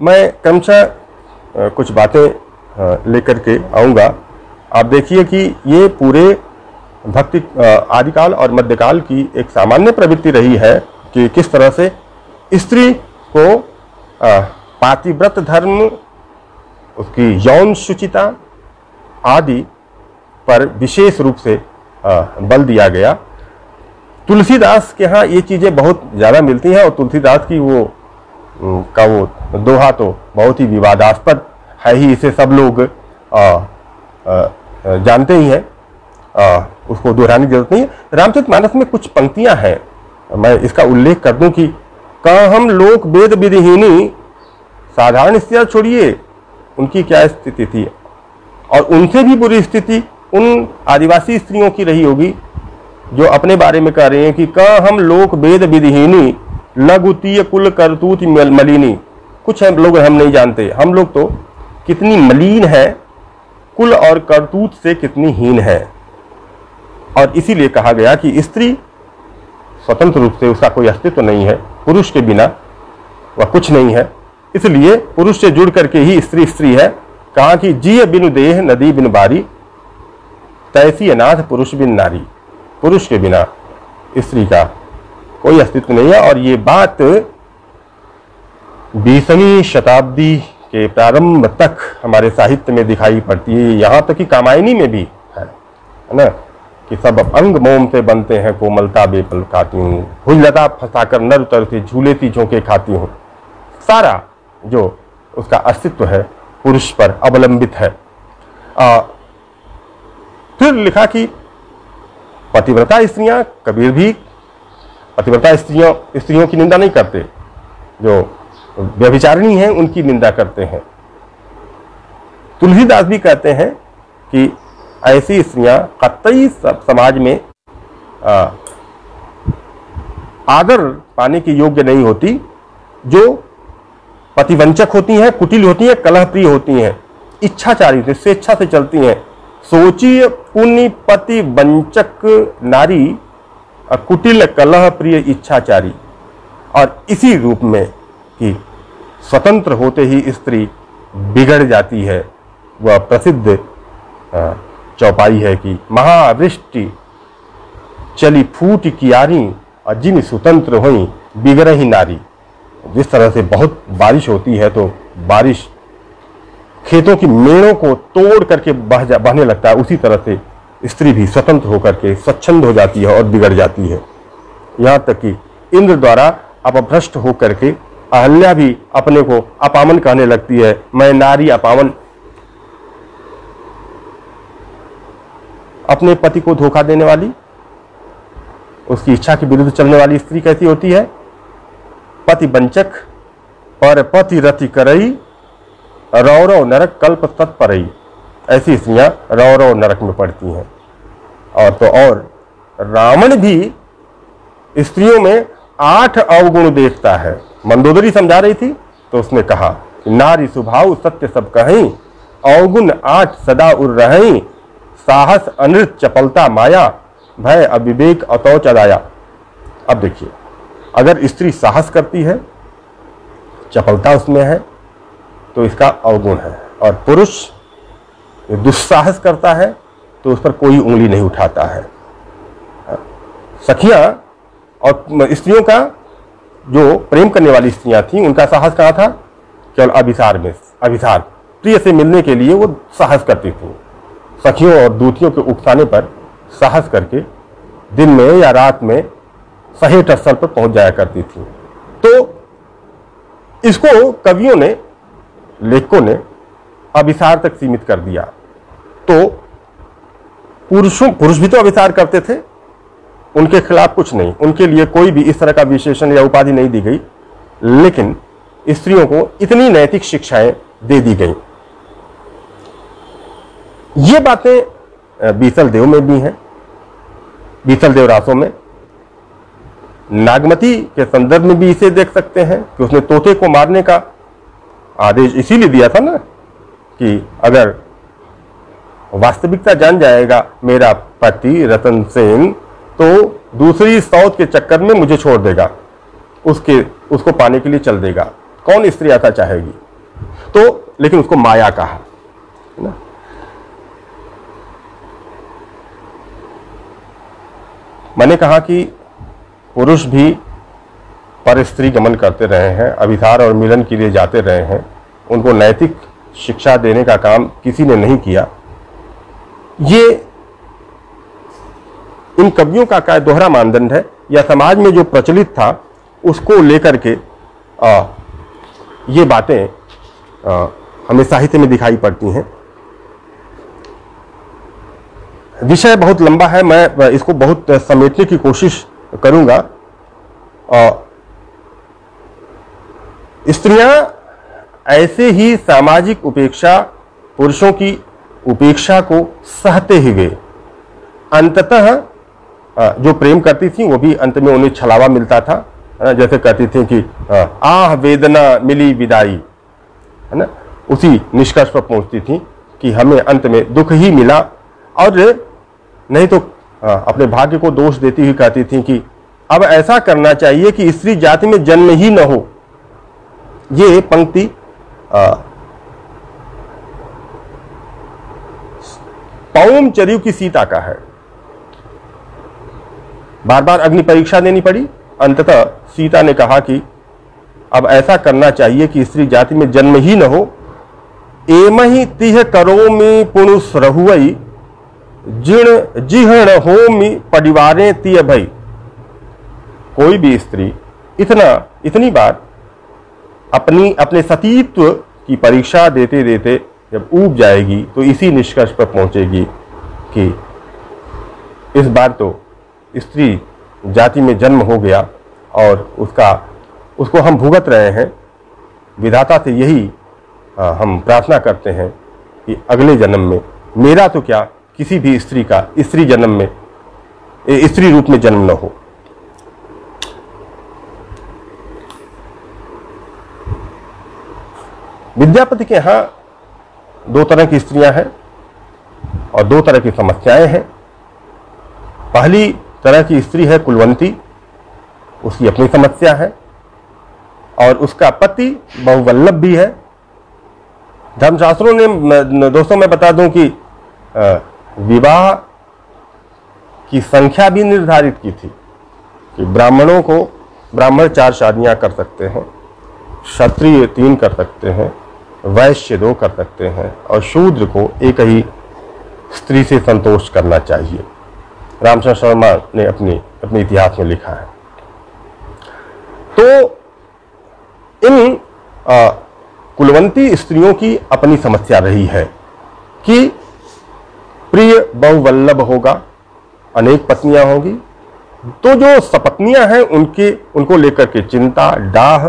मैं क्रमशः कुछ बातें लेकर के आऊँगा। आप देखिए कि ये पूरे भक्ति आदिकाल और मध्यकाल की एक सामान्य प्रवृत्ति रही है कि किस तरह से स्त्री को पातिव्रत धर्म, उसकी यौन शुचिता आदि पर विशेष रूप से बल दिया गया। तुलसीदास के यहाँ ये चीज़ें बहुत ज़्यादा मिलती हैं और तुलसीदास की वो दोहा तो बहुत ही विवादास्पद है ही, इसे सब लोग जानते ही हैं, उसको दोहराने की जरूरत नहीं है। रामचरितमानस में कुछ पंक्तियां हैं, मैं इसका उल्लेख कर दूं कि कहा हम लोक वेद विधिहीनी, साधारण स्त्रियां छोड़िए, उनकी क्या स्थिति थी, और उनसे भी बुरी स्थिति उन आदिवासी स्त्रियों की रही होगी जो अपने बारे में कह रहे हैं कि कहा हम लोक वेद विधिहीनी, लघुतीय कुल करतूत मलिनी। कुछ लोग हम नहीं जानते, हम लोग तो कितनी मलिन है, कुल और करतूत से कितनी हीन है। और इसीलिए कहा गया कि स्त्री स्वतंत्र रूप से उसका कोई अस्तित्व नहीं है, पुरुष के बिना वह कुछ नहीं है, इसलिए पुरुष से जुड़ करके ही स्त्री स्त्री है। कहा कि जिय बिनु देह नदी बिन बारी, तैसी अनाथ पुरुष बिन नारी। पुरुष के बिना स्त्री का कोई अस्तित्व नहीं है। और ये बात 20वीं शताब्दी के प्रारंभ तक हमारे साहित्य में दिखाई पड़ती है, यहाँ तक कि कामायनी में भी है ना, कि सब अंग मोम से बनते हैं, कोमलता बेपल खाती हूँ, हुलता फंसाकर नर उतर से झूलेती झोंके खाती हूँ। सारा जो उसका अस्तित्व है पुरुष पर अवलंबित है। फिर लिखा कि पतिव्रता स्त्रियां, कबीर भी पतिव्रता स्त्रियों की निंदा नहीं करते, जो व्यभिचारिणी हैं उनकी निंदा करते हैं। तुलसीदास भी कहते हैं कि ऐसी स्त्रियां कतई समाज में आदर पाने के योग्य नहीं होती, जो पतिवंचक होती हैं, कुटिल होती हैं, कलह प्रिय होती हैं, इच्छाचारी होती, स्वेच्छा से चलती हैं। सोचिए पुण्य पति वंचक नारी, कुटिल कलह प्रिय इच्छाचारी। और इसी रूप में कि स्वतंत्र होते ही स्त्री बिगड़ जाती है। वह प्रसिद्ध चौपाई है कि महावृष्टि चली फूट कियारी, और जिन स्वतंत्र हुई बिगड़ ही नारी। जिस तरह से बहुत बारिश होती है तो बारिश खेतों की मेड़ों को तोड़ करके बहने लगता है, उसी तरह से स्त्री भी स्वतंत्र होकर के स्वच्छंद हो जाती है और बिगड़ जाती है। यहाँ तक कि इंद्र द्वारा अपभ्रष्ट होकर के अहल्या भी अपने को अपामन कहने लगती है। मैं नारी अपामन। अपने पति को धोखा देने वाली, उसकी इच्छा के विरुद्ध चलने वाली स्त्री कैसी होती है? पति वंचक पर पति रति करई, रौरव नरक कल्प तत्परई। ऐसी स्त्रियां रौरव नरक में पड़ती हैं। और तो और रावण भी स्त्रियों में 8 अवगुण देखता है। मंदोदरी समझा रही थी तो उसने कहा, नारी स्वभाव सत्य सब कहीं, अवगुण 8 सदा उर रहीं, साहस अनृत चपलता माया, भय अविवेक अतौच अदाया। अब देखिए, अगर स्त्री साहस करती है, चपलता उसमें है, तो इसका अवगुण है। और पुरुष दुस्साहस करता है तो उस पर कोई उंगली नहीं उठाता है। सखियां और स्त्रियों का जो प्रेम करने वाली स्त्रियां थीं, उनका साहस कहाँ था? केवल अभिसार में। अभिसार प्रिय से मिलने के लिए वो साहस करती थी। सखियों और दूतियों के उकसाने पर साहस करके दिन में या रात में सहेट स्थल पर पहुंच जाया करती थी। तो इसको कवियों ने, लेखकों ने अभिसार तक सीमित कर दिया। तो पुरुष भी तो अभिसार करते थे, उनके खिलाफ कुछ नहीं, उनके लिए कोई भी इस तरह का विशेषण या उपाधि नहीं दी गई। लेकिन स्त्रियों को इतनी नैतिक शिक्षाएं दे दी गई। ये बातें बीसल देव में भी हैं। बीसल देव रासों में नागमती के संदर्भ में भी इसे देख सकते हैं कि उसने तोते को मारने का आदेश इसीलिए दिया था ना कि अगर वास्तविकता जान जाएगा मेरा पति रतन सेन तो दूसरी सौत के चक्कर में मुझे छोड़ देगा, उसको पाने के लिए चल देगा। कौन स्त्री ऐसा चाहेगी? तो लेकिन उसको माया कहा ना। मैंने कहा कि पुरुष भी पर स्त्री गमन करते रहे हैं, अभिसार और मिलन के लिए जाते रहे हैं। उनको नैतिक शिक्षा देने का काम किसी ने नहीं किया। ये इन कवियों का दोहरा मानदंड है, या समाज में जो प्रचलित था उसको लेकर के ये बातें हमें साहित्य में दिखाई पड़ती हैं। विषय बहुत लंबा है, मैं इसको बहुत समेटने की कोशिश करूंगा। स्त्रियां ऐसे ही सामाजिक उपेक्षा, पुरुषों की उपेक्षा को सहते हुए अंततः जो प्रेम करती थी वो भी अंत में उन्हें छलावा मिलता था। जैसे कहती थी कि आह वेदना मिली विदाई, है ना, उसी निष्कर्ष पर पहुंचती थी कि हमें अंत में दुख ही मिला। और नहीं तो अपने भाग्य को दोष देती हुई कहती थी कि अब ऐसा करना चाहिए कि स्त्री जाति में जन्म ही न हो। ये पंक्ति पौम चरियु की सीता का है। बार बार अग्नि परीक्षा देनी पड़ी, अंततः सीता ने कहा कि अब ऐसा करना चाहिए कि स्त्री जाति में जन्म ही न हो। एमहि तिह करोमि पुरुष रहुई, जिण जिहण होमि परिवारे तिय भई। कोई भी स्त्री इतनी बार अपने सतीत्व की परीक्षा देते देते जब ऊब जाएगी तो इसी निष्कर्ष पर पहुंचेगी कि इस बार तो स्त्री जाति में जन्म हो गया और उसको हम भुगत रहे हैं। विधाता से यही हम प्रार्थना करते हैं कि अगले जन्म में मेरा तो क्या, किसी भी स्त्री का स्त्री जन्म में, स्त्री रूप में जन्म न हो। विद्यापति के यहां दो तरह की स्त्रियां हैं और दो तरह की समस्याएं हैं। पहली तरह की स्त्री है कुलवंती, उसकी अपनी समस्या है और उसका पति बहुवल्लभ भी है। धर्मशास्त्रों ने, दोस्तों मैं बता दूं कि विवाह की संख्या भी निर्धारित की थी कि ब्राह्मण 4 शादियां कर सकते हैं, क्षत्रिय 3 कर सकते हैं, वैश्य 2 कर सकते हैं और शूद्र को एक ही स्त्री से संतोष करना चाहिए। रामचंद्र शर्मा ने अपने इतिहास में लिखा है। तो इन कुलवंती स्त्रियों की अपनी समस्या रही है कि प्रिय बहुवल्लभ होगा, अनेक पत्नियां होंगी, तो जो सपत्नियां हैं उनको लेकर के चिंता, डाह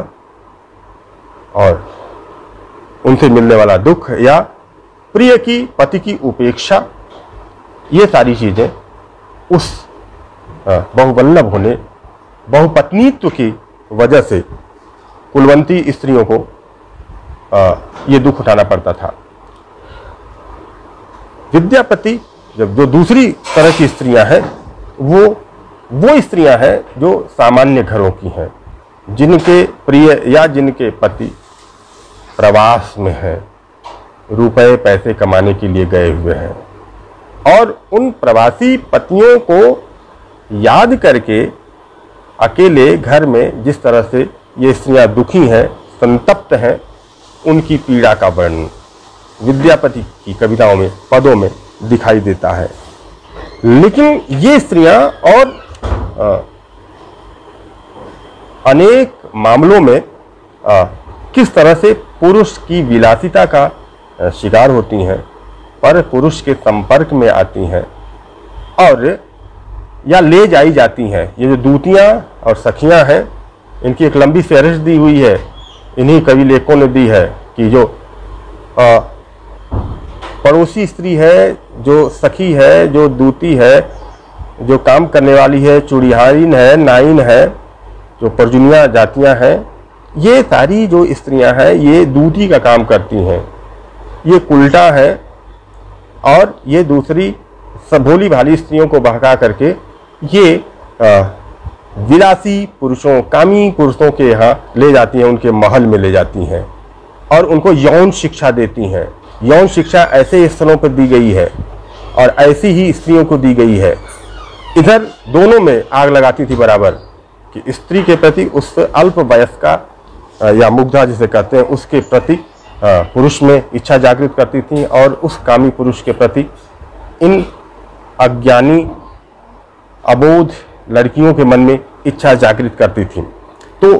और उनसे मिलने वाला दुख या प्रिय की, पति की उपेक्षा, ये सारी चीजें उस बहुवल्लभ होने, बहुपत्नीत्व की वजह से कुलवंती स्त्रियों को ये दुख उठाना पड़ता था। विद्यापति जो दूसरी तरह की स्त्रियां हैं वो स्त्रियां हैं जो सामान्य घरों की हैं, जिनके प्रिय या जिनके पति प्रवास में हैं, रुपए पैसे कमाने के लिए गए हुए हैं और उन प्रवासी पतियों को याद करके अकेले घर में जिस तरह से ये स्त्रियां दुखी हैं, संतप्त हैं, उनकी पीड़ा का वर्णन विद्यापति की कविताओं में, पदों में दिखाई देता है। लेकिन ये स्त्रियां और अनेक मामलों में किस तरह से पुरुष की विलासिता का शिकार होती हैं, पर पुरुष के संपर्क में आती हैं और या ले जाई जाती हैं। ये जो दूतियां और सखियां हैं, इनकी एक लंबी फहरिस्त दी हुई है, इन्हीं कवि लेखकों ने दी है कि जो पड़ोसी स्त्री है, जो सखी है, जो दूती है, जो काम करने वाली है, चूड़िहारिन है, नाइन है, जो परजुनिया जातियां हैं, ये सारी जो स्त्रियां हैं ये दूती का काम करती हैं। ये कुल्टा है और ये दूसरी भोली भाली स्त्रियों को बहका करके ये विलासी पुरुषों, कामी पुरुषों के यहाँ ले जाती हैं, उनके महल में ले जाती हैं और उनको यौन शिक्षा देती हैं। यौन शिक्षा ऐसे स्थलों पर दी गई है और ऐसी ही स्त्रियों को दी गई है। इधर दोनों में आग लगाती थी बराबर कि स्त्री के प्रति उस अल्प वयस्का या मुग्धा जिसे कहते हैं उसके प्रति पुरुष में इच्छा जागृत करती थी और उस कामी पुरुष के प्रति इन अज्ञानी अबोध लड़कियों के मन में इच्छा जागृत करती थी। तो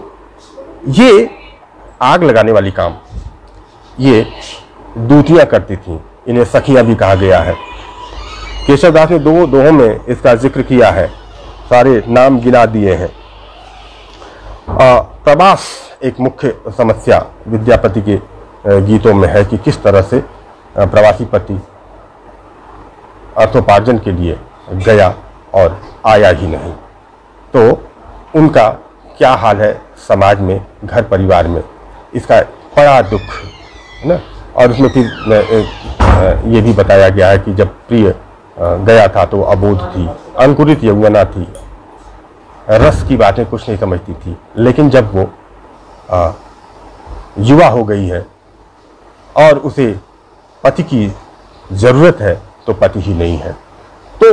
ये आग लगाने वाली काम ये दूतियां करती थी, इन्हें सखियां भी कहा गया है। केशवदास ने दोहों में इसका जिक्र किया है, सारे नाम गिना दिए हैं। प्रवास एक मुख्य समस्या विद्यापति के गीतों में है कि किस तरह से प्रवासी पति अर्थोपार्जन के लिए गया और आया ही नहीं, तो उनका क्या हाल है समाज में, घर परिवार में, इसका बड़ा दुख है ना। और उसमें फिर ये भी बताया गया है कि जब प्रिय गया था तो अबोध थी, अंकुरित यौवना थी, रस की बातें कुछ नहीं समझती थी, लेकिन जब वो युवा हो गई है और उसे पति की जरूरत है तो पति ही नहीं है। तो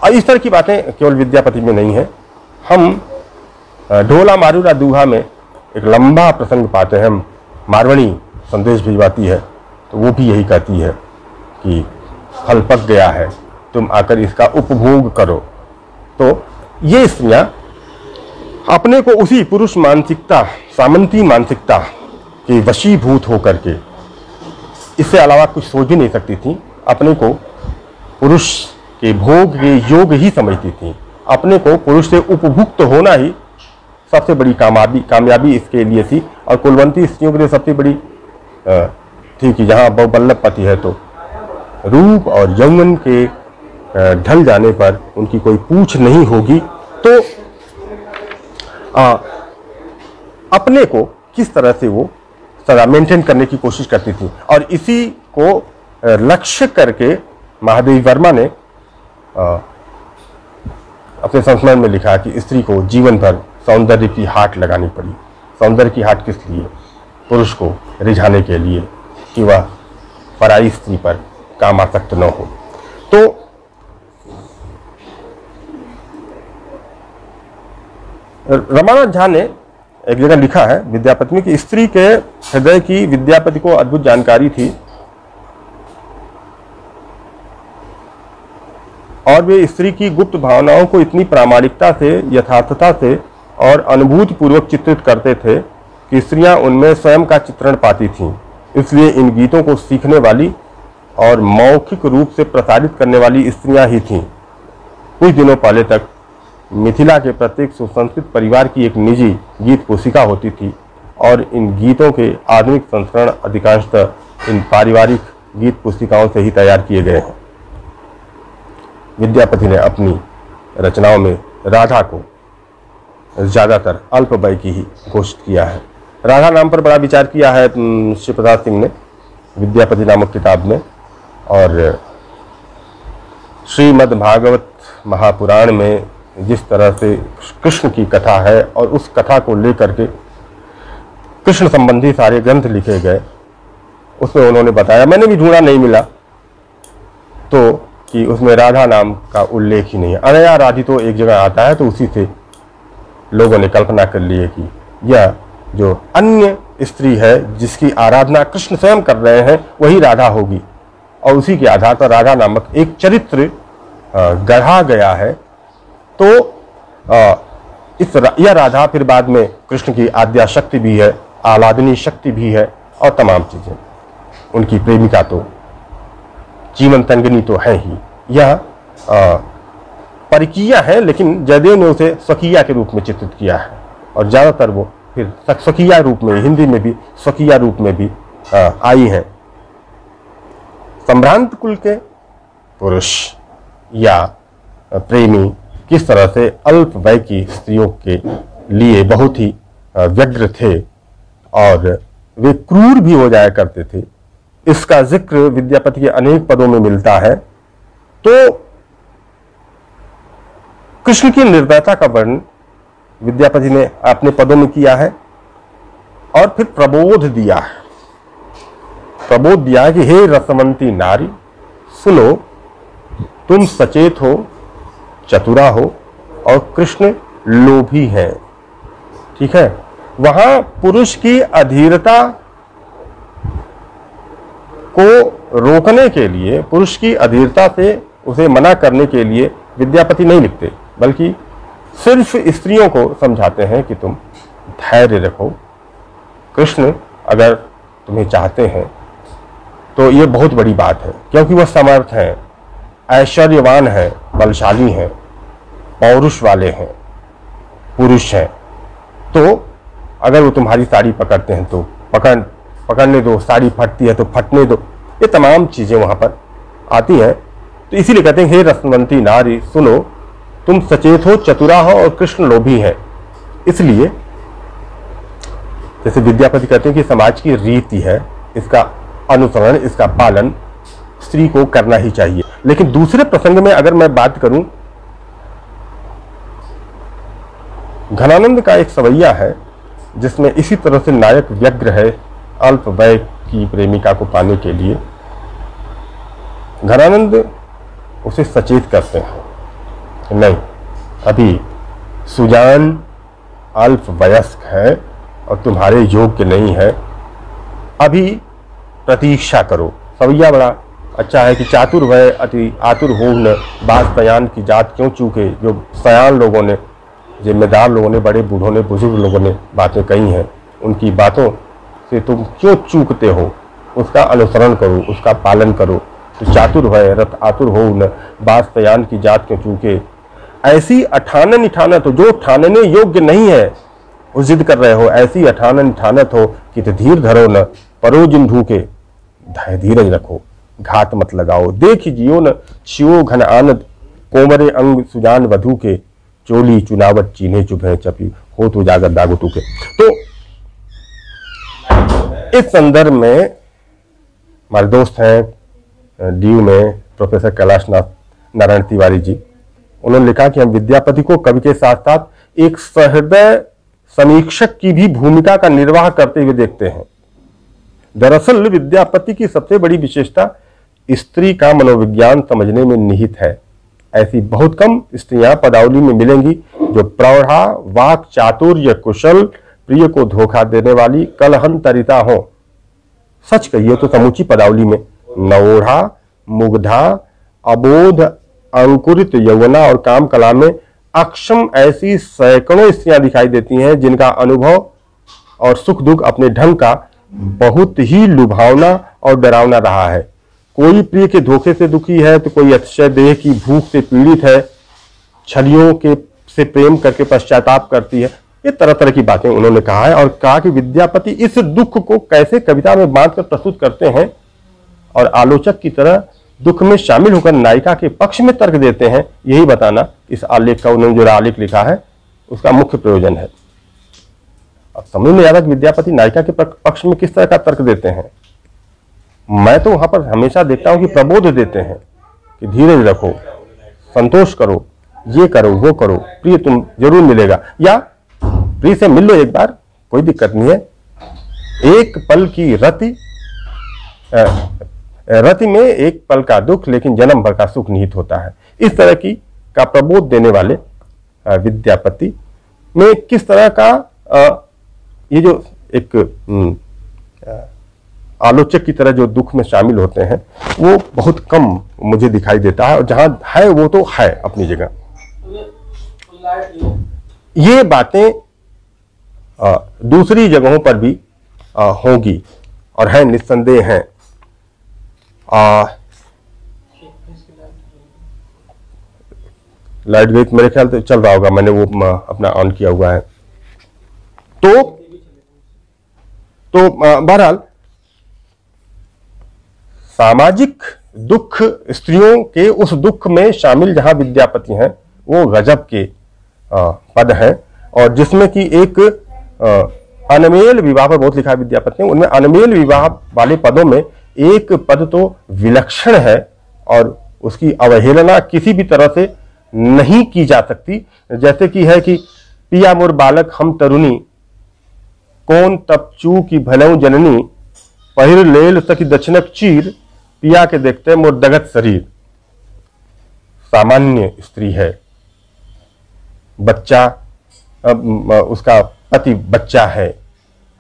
इस तरह की बातें केवल विद्यापति में नहीं है। हम ढोला मारूला दूहा में एक लंबा प्रसंग पाते हैं। मारवणी संदेश भिजवाती है तो वो भी यही कहती है कि फल पक गया है, तुम आकर इसका उपभोग करो। तो ये स्त्रियां अपने को उसी पुरुष मानसिकता, सामंती मानसिकता के वशीभूत होकर के इससे अलावा कुछ सोच भी नहीं सकती थी, अपने को पुरुष के भोग के योग ही समझती थी। अपने को पुरुष से उपभुक्त होना ही सबसे बड़ी कामयाबी इसके लिए थी। और कुलवंती स्त्रियों के लिए सबसे बड़ी थी कि जहाँ वल्लभ पति है तो रूप और यौवन के ढल जाने पर उनकी कोई पूछ नहीं होगी। तो अपने को किस तरह से वो सदा मेंटेन करने की कोशिश करती थी, और इसी को लक्ष्य करके महादेवी वर्मा ने अपने संस्मरण में लिखा कि स्त्री को जीवन भर सौंदर्य की हाट लगानी पड़ी। सौंदर्य की हाट किस लिए? पुरुष को रिझाने के लिए कि वह पराई स्त्री पर कामासक्त न हो। तो रमानाथ झा ने एक जगह लिखा है विद्यापति में कि स्त्री के हृदय की विद्यापति को अद्भुत जानकारी थी, और वे स्त्री की गुप्त भावनाओं को इतनी प्रामाणिकता से, यथार्थता से और अनुभूति पूर्वक चित्रित करते थे कि स्त्रियां उनमें स्वयं का चित्रण पाती थीं। इसलिए इन गीतों को सीखने वाली और मौखिक रूप से प्रसारित करने वाली स्त्रियां ही थीं। कुछ दिनों पहले तक मिथिला के प्रत्येक सुसंस्कृत परिवार की एक निजी गीत पुस्तिका होती थी, और इन गीतों के आधुनिक संस्करण अधिकांशतः इन पारिवारिक गीत पुस्तिकाओं से ही तैयार किए गए हैं। विद्यापति ने अपनी रचनाओं में राधा को ज्यादातर अल्प व्यय की ही घोषित किया है। राधा नाम पर बड़ा विचार किया है शिवप्रसाद सिंह ने विद्यापति नामक किताब में, और श्रीमद् भागवत महापुराण में जिस तरह से कृष्ण की कथा है और उस कथा को लेकर के कृष्ण संबंधी सारे ग्रंथ लिखे गए, उसमें उन्होंने बताया, मैंने भी ढूंढा नहीं मिला तो, कि उसमें राधा नाम का उल्लेख ही नहीं है। अनया राधी तो एक जगह आता है, तो उसी से लोगों ने कल्पना कर ली है कि यह जो अन्य स्त्री है जिसकी आराधना कृष्ण स्वयं कर रहे हैं वही राधा होगी, और उसी के आधार पर राधा नामक एक चरित्र गढ़ा गया है। तो यह राधा फिर बाद में कृष्ण की आद्या शक्ति भी है, आह्लादनी शक्ति भी है, और तमाम चीजें। उनकी प्रेमिका तो जीवन तंगिनी तो है ही। यह परिकिया है, लेकिन जयदेव ने उसे स्वकीया के रूप में चित्रित किया है, और ज्यादातर वो फिर स्वकीया रूप में, हिंदी में भी स्वकीया रूप में भी आई हैं। संभ्रांत कुल के पुरुष या प्रेमी किस तरह से अल्प वय की स्त्रियों के लिए बहुत ही व्यग्र थे, और वे क्रूर भी हो जाया करते थे, इसका जिक्र विद्यापति के अनेक पदों में मिलता है। तो कृष्ण की निर्दयता का वर्णन विद्यापति ने अपने पदों में किया है, और फिर प्रबोध दिया है। प्रबोध दिया है कि हे रसवंती नारी, सुनो, तुम सचेत हो, चतुरा हो, और कृष्ण लोभी है। ठीक है, वहां पुरुष की अधीरता को रोकने के लिए, पुरुष की अधीरता से उसे मना करने के लिए विद्यापति नहीं लिखते, बल्कि सिर्फ स्त्रियों को समझाते हैं कि तुम धैर्य रखो। कृष्ण अगर तुम्हें चाहते हैं तो ये बहुत बड़ी बात है, क्योंकि वह समर्थ हैं, ऐश्वर्यवान हैं, बलशाली हैं, पौरुष वाले हैं, पुरुष हैं। तो अगर वो तुम्हारी साड़ी पकड़ते हैं तो पकड़ने दो, साड़ी फटती है तो फटने दो, ये तमाम चीजें वहां पर आती हैं। तो इसीलिए कहते हैं हे रसवंती नारी, सुनो, तुम सचेत हो, चतुरा हो, और कृष्ण लोभी है। इसलिए जैसे विद्यापति कहते हैं कि समाज की रीति है, इसका अनुसरण, इसका पालन स्त्री को करना ही चाहिए। लेकिन दूसरे प्रसंग में अगर मैं बात करूं, घनानंद का एक सवैया है जिसमें इसी तरह से नायक व्यग्र है अल्प वय की प्रेमिका को पाने के लिए। घनानंद उसे सचेत करते हैं, नहीं, अभी सुजान अल्प वयस्क है और तुम्हारे योग्य नहीं है, अभी प्रतीक्षा करो। सवैया बड़ा अच्छा है कि चातुर भय अति आतुर हो न, बात सयान की जात क्यों चूके। जो सयान लोगों ने, जिम्मेदार लोगों ने, बड़े बूढ़ों ने, बुजुर्ग लोगों ने बातें कही हैं, उनकी बातों से तुम क्यों चूकते हो, उसका अनुसरण करो, उसका पालन करो। तो चातुर है रथ आतुर हो न, बास पयान की जात क्यों चूके। ऐसी अठानन ठानत हो, जो ठानने योग्य नहीं है वो जिद कर रहे हो, ऐसी अठानन ठानत हो कि तो धीर धरो न, परो जिन ढूके धीरज रखो, घात मत लगाओ। देख जियो न छियो घन आनंद, कोमरे अंग सुजान वधु के, चोली चुनावट चीन्हे चुभे चपी, हो तो जागर दागो टूके। तो इस संदर्भ में हमारे दोस्त हैं डीयू में प्रोफेसर कैलाश नारायण तिवारी जी, उन्होंने लिखा कि हम विद्यापति को कवि के साथ साथ एक सहृदय समीक्षक की भी भूमिका का निर्वाह करते हुए देखते हैं। दरअसल विद्यापति की सबसे बड़ी विशेषता स्त्री का मनोविज्ञान समझने में निहित है। ऐसी बहुत कम स्त्रियां पदावली में मिलेंगी जो प्रौढ़ा, वाक चातुर्य कुशल, प्रिय को धोखा देने वाली कलहंतरिता हो। सच कहिए तो समूची पदावली में नवोढ़ा, मुग्धा, अबोध, अंकुरित यौवना और काम कला में अक्षम ऐसी सैकड़ों स्त्रियां दिखाई देती हैं जिनका अनुभव और सुख दुख अपने ढंग का बहुत ही लुभावना और डरावना रहा है। कोई प्रिय के धोखे से दुखी है तो कोई अतिशय देह की भूख से पीड़ित है, छलियों के से प्रेम करके पश्चाताप करती है। ये तरह तरह की बातें उन्होंने कहा है और कहा कि विद्यापति इस दुख को कैसे कविता में बांधकर प्रस्तुत करते हैं और आलोचक की तरह दुख में शामिल होकर नायिका के पक्ष में तर्क देते हैं, यही बताना इस आलेख का, उन्होंने जो आलेख लिखा है उसका मुख्य प्रयोजन है। अब समझ में आ रहा कि विद्यापति नायिका के पक्ष में किस तरह का तर्क देते हैं। मैं तो वहां पर हमेशा देखता हूं कि प्रबोध देते हैं कि धीरज रखो, संतोष करो, ये करो वो करो, प्रिय तुम जरूर मिलेगा, या प्रिय से मिल लो एक बार, कोई दिक्कत नहीं है। एक पल की रति में एक पल का दुख, लेकिन जन्म भर का सुख निहित होता है। इस तरह की का प्रबोध देने वाले विद्यापति में किस तरह का ये जो एक आलोचक की तरह जो दुख में शामिल होते हैं वो बहुत कम मुझे दिखाई देता है, और जहां है वो तो है अपनी जगह। ये बातें दूसरी जगहों पर भी होंगी और है, निस्संदेह हैं। लाइट वेट मेरे ख्याल से चल रहा होगा, मैंने वो अपना ऑन किया हुआ है। तो बहरहाल सामाजिक दुख, स्त्रियों के उस दुख में शामिल जहां विद्यापति हैं वो गजब के पद हैं, और जिसमें कि एक अनमेल विवाह पर बहुत लिखा है विद्यापति ने। उनमें अनमेल विवाह वाले पदों में एक पद तो विलक्षण है और उसकी अवहेलना किसी भी तरह से नहीं की जा सकती, जैसे कि है कि पिया मोर बालक हम तरुणी, कौन तप चू की भलऊ जननी, पहिर लेल सखी दक्षिणक चीर, पिया के देखते मोर दगत शरीर। सामान्य स्त्री है, बच्चा उसका पति बच्चा है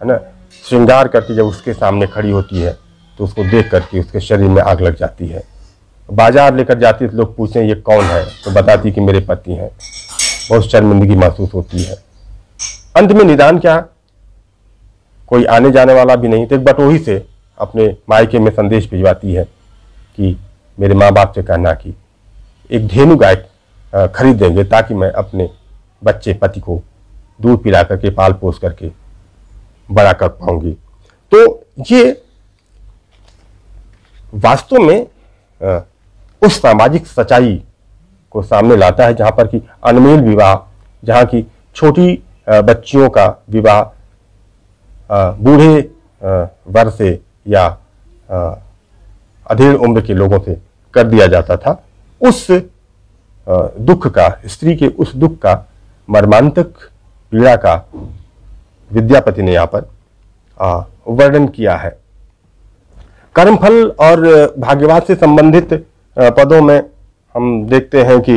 ना, श्रृंगार करके जब उसके सामने खड़ी होती है तो उसको देख करके उसके शरीर में आग लग जाती है। बाजार लेकर जाती है तो लोग पूछते हैं ये कौन है, तो बताती कि मेरे पति हैं। बहुत शर्मिंदगी महसूस होती है। अंत में निदान क्या, कोई आने जाने वाला भी नहीं, तो एक बटोही से अपने मायके में संदेश भिजवाती है कि मेरे माँ बाप से कहना कि एक धेनु गाय खरीद देंगे ताकि मैं अपने बच्चे पति को दूध पिला करके पाल पोस करके बड़ा कर पाऊंगी। तो ये वास्तव में उस सामाजिक सच्चाई को सामने लाता है जहां पर कि अनमेल विवाह, जहां की छोटी बच्चियों का विवाह बूढ़े वर से या अधेड़ उम्र के लोगों से कर दिया जाता था। उस दुख का, स्त्री के उस दुख का, मर्मांतक पीड़ा का विद्यापति ने यहाँ पर वर्णन किया है। कर्मफल और भाग्यवाद से संबंधित पदों में हम देखते हैं कि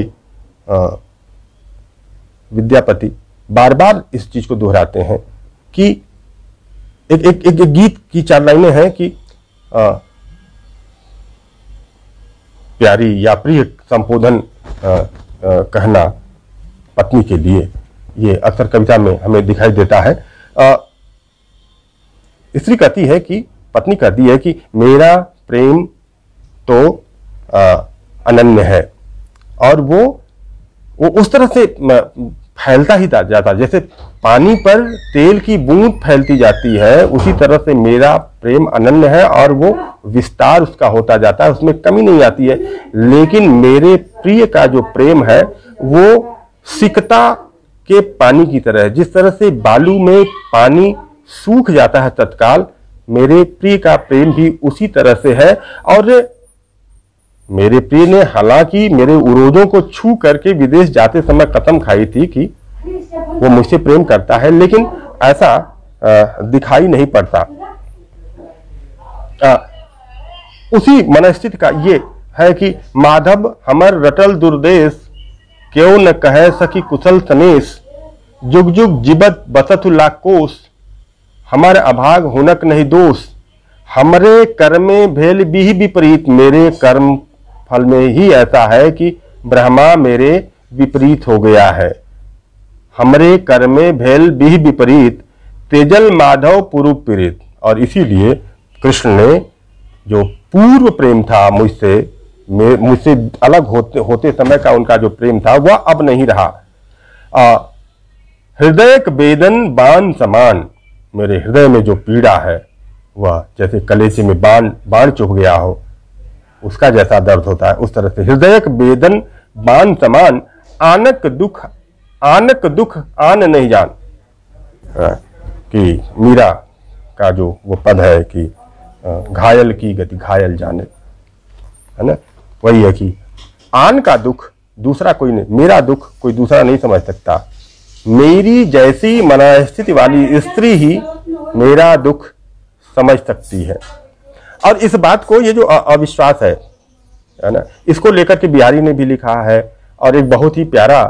विद्यापति बार बार इस चीज को दोहराते हैं कि एक गीत की 4 लाइनें हैं कि प्यारी या प्रिय संबोधन कहना पत्नी के लिए, ये अक्सर कविता में हमें दिखाई देता है। स्त्री कहती है कि, पत्नी कहती है कि मेरा प्रेम तो अनन्य है और वो उस तरह से फैलता ही जाता, जैसे पानी पर तेल की बूंद फैलती जाती है, उसी तरह से मेरा प्रेम अनन्य है और वो विस्तार उसका होता जाता है, उसमें कमी नहीं आती है। लेकिन मेरे प्रिय का जो प्रेम है वो सिकता के पानी की तरह है। जिस तरह से बालू में पानी सूख जाता है तत्काल, मेरे प्रिय का प्रेम भी उसी तरह से है। और मेरे प्रिय ने हालांकि मेरे उरोजों को छू करके विदेश जाते समय कसम खाई थी कि वो मुझसे प्रेम करता है, लेकिन ऐसा दिखाई नहीं पड़ता। उसी मनस्थिति का ये है कि माधव हमर रटल दुर्देश, क्यों न कहे सकी कुशल सनेश, जुग जुग जीवत बसत लाकोस, हमारे अभाग हुनक नहीं दोष, हमरे कर्मे भेल बिहि विपरीत, मेरे कर्म फल में ही ऐसा है कि ब्रह्मा मेरे विपरीत हो गया है। हमरे कर्मे भेल बिहि विपरीत, तेजल माधव पूर्व पीड़ित। और इसीलिए कृष्ण ने जो पूर्व प्रेम था मुझसे अलग होते समय का उनका जो प्रेम था वह अब नहीं रहा। हृदय वेदन बाण समान, मेरे हृदय में जो पीड़ा है वह जैसे कलेजे में बाण चुभ गया हो, उसका जैसा दर्द होता है, उस तरह से हृदय वेदन बाण समान, आनक दुख आन नहीं जान। कि मीरा का जो वो पद है कि घायल की गति घायल जाने, है ना, वही है कि आन का दुख दूसरा कोई नहीं, मेरा दुख कोई दूसरा नहीं समझ सकता। मेरी जैसी मनस्थिति वाली स्त्री ही मेरा दुख समझ सकती है। और इस बात को, ये जो अविश्वास है ना, इसको लेकर के बिहारी ने भी लिखा है। और एक बहुत ही प्यारा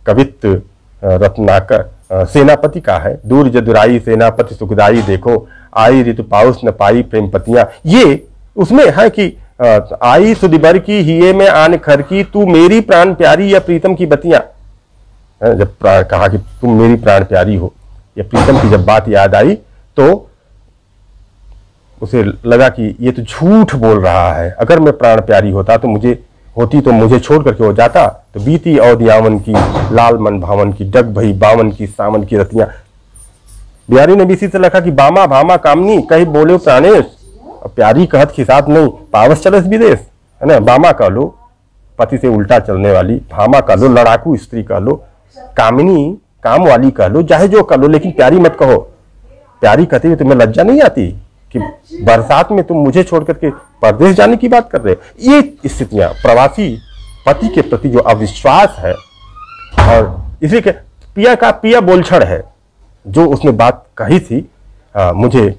कवित्व रत्नाकर सेनापति का है, दूर जदुराई सेनापति सुखदाई, देखो आई ऋतु पाउस न पाई प्रेम पतियां। ये उसमें है कि आई सुदिबर की हिये में आन खर की, तू मेरी प्राण प्यारी या प्रीतम की बतियां। जब कहा कि तुम मेरी प्राण प्यारी हो या प्रीतम की जब बात याद आई तो उसे लगा कि ये तो झूठ बोल रहा है। अगर मैं प्राण प्यारी होता तो मुझे छोड़ करके हो जाता, तो बीती औदियावन की लाल मन भावन की, डग भई बावन की सावन की रतियां। बिहारी ने भी इसी से लिखा कि बामा भामा कामनी कही बोले प्राणेश, प्यारी कहत खिसात नहीं पावस चलस विदेश, है ना। बामा कह लो, पति से उल्टा चलने वाली, भामा कह लो, लड़ाकू स्त्री कह लो, कामिनी काम वाली कह लो, चाहे जो कह लो, लेकिन प्यारी मत कहो। प्यारी कहते हुए तुम्हें लज्जा नहीं आती कि बरसात में तुम मुझे छोड़ करके परदेश जाने की बात कर रहे? ये स्थितियां प्रवासी पति के प्रति जो अविश्वास है, और इसी के पिया बोलछड़ है जो उसने बात कही थी मुझे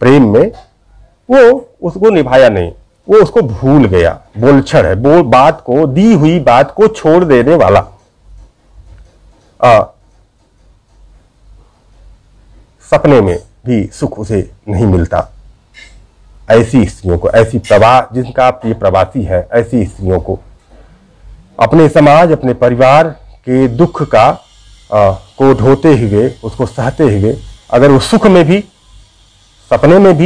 प्रेम में, वो उसको निभाया नहीं, वो उसको भूल गया। बोलछड़ है, वो दी हुई बात को छोड़ देने वाला। सपने में भी सुख उसे नहीं मिलता। ऐसी स्त्रियों को, जिनका प्रिय प्रवासी है, ऐसी स्त्रियों को अपने समाज, अपने परिवार के दुख का को ढोते हुए, उसको सहते हुए, अगर वो सुख में भी, सपने में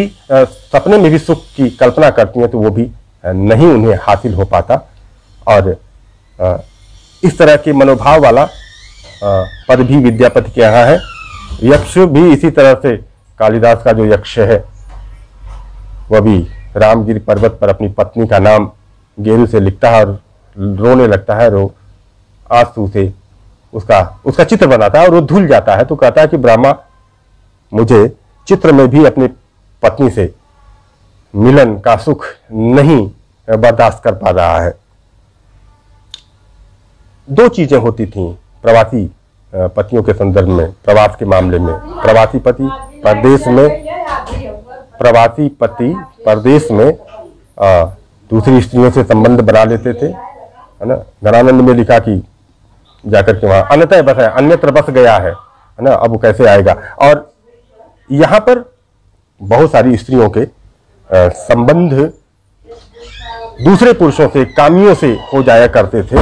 भी सुख की कल्पना करती हैं तो वो भी नहीं उन्हें हासिल हो पाता। और इस तरह के मनोभाव वाला पद भी विद्यापति के यहाँ है। यक्ष भी इसी तरह से, कालिदास का जो यक्ष है वह भी रामगिरी पर्वत पर अपनी पत्नी का नाम गेरू से लिखता है और रोने लगता है, आंसू से उसका चित्र बनाता है और वो धुल जाता है। तो कहता है कि ब्रह्मा, मुझे चित्र में भी अपनी पत्नी से मिलन का सुख नहीं बर्दाश्त कर पा रहा है। दो चीजें होती थीं प्रवासी पतियों के संदर्भ में, प्रवास के मामले में। प्रवासी पति परदेश में दूसरी स्त्रियों से संबंध बना लेते थे, है ना। गणानंद में लिखा कि जाकर के वहां अन्यथा बस है, अन्यत्र बस गया है ना, अब वो कैसे आएगा। और यहां पर बहुत सारी स्त्रियों के संबंध दूसरे पुरुषों से, कामियों से हो जाया करते थे।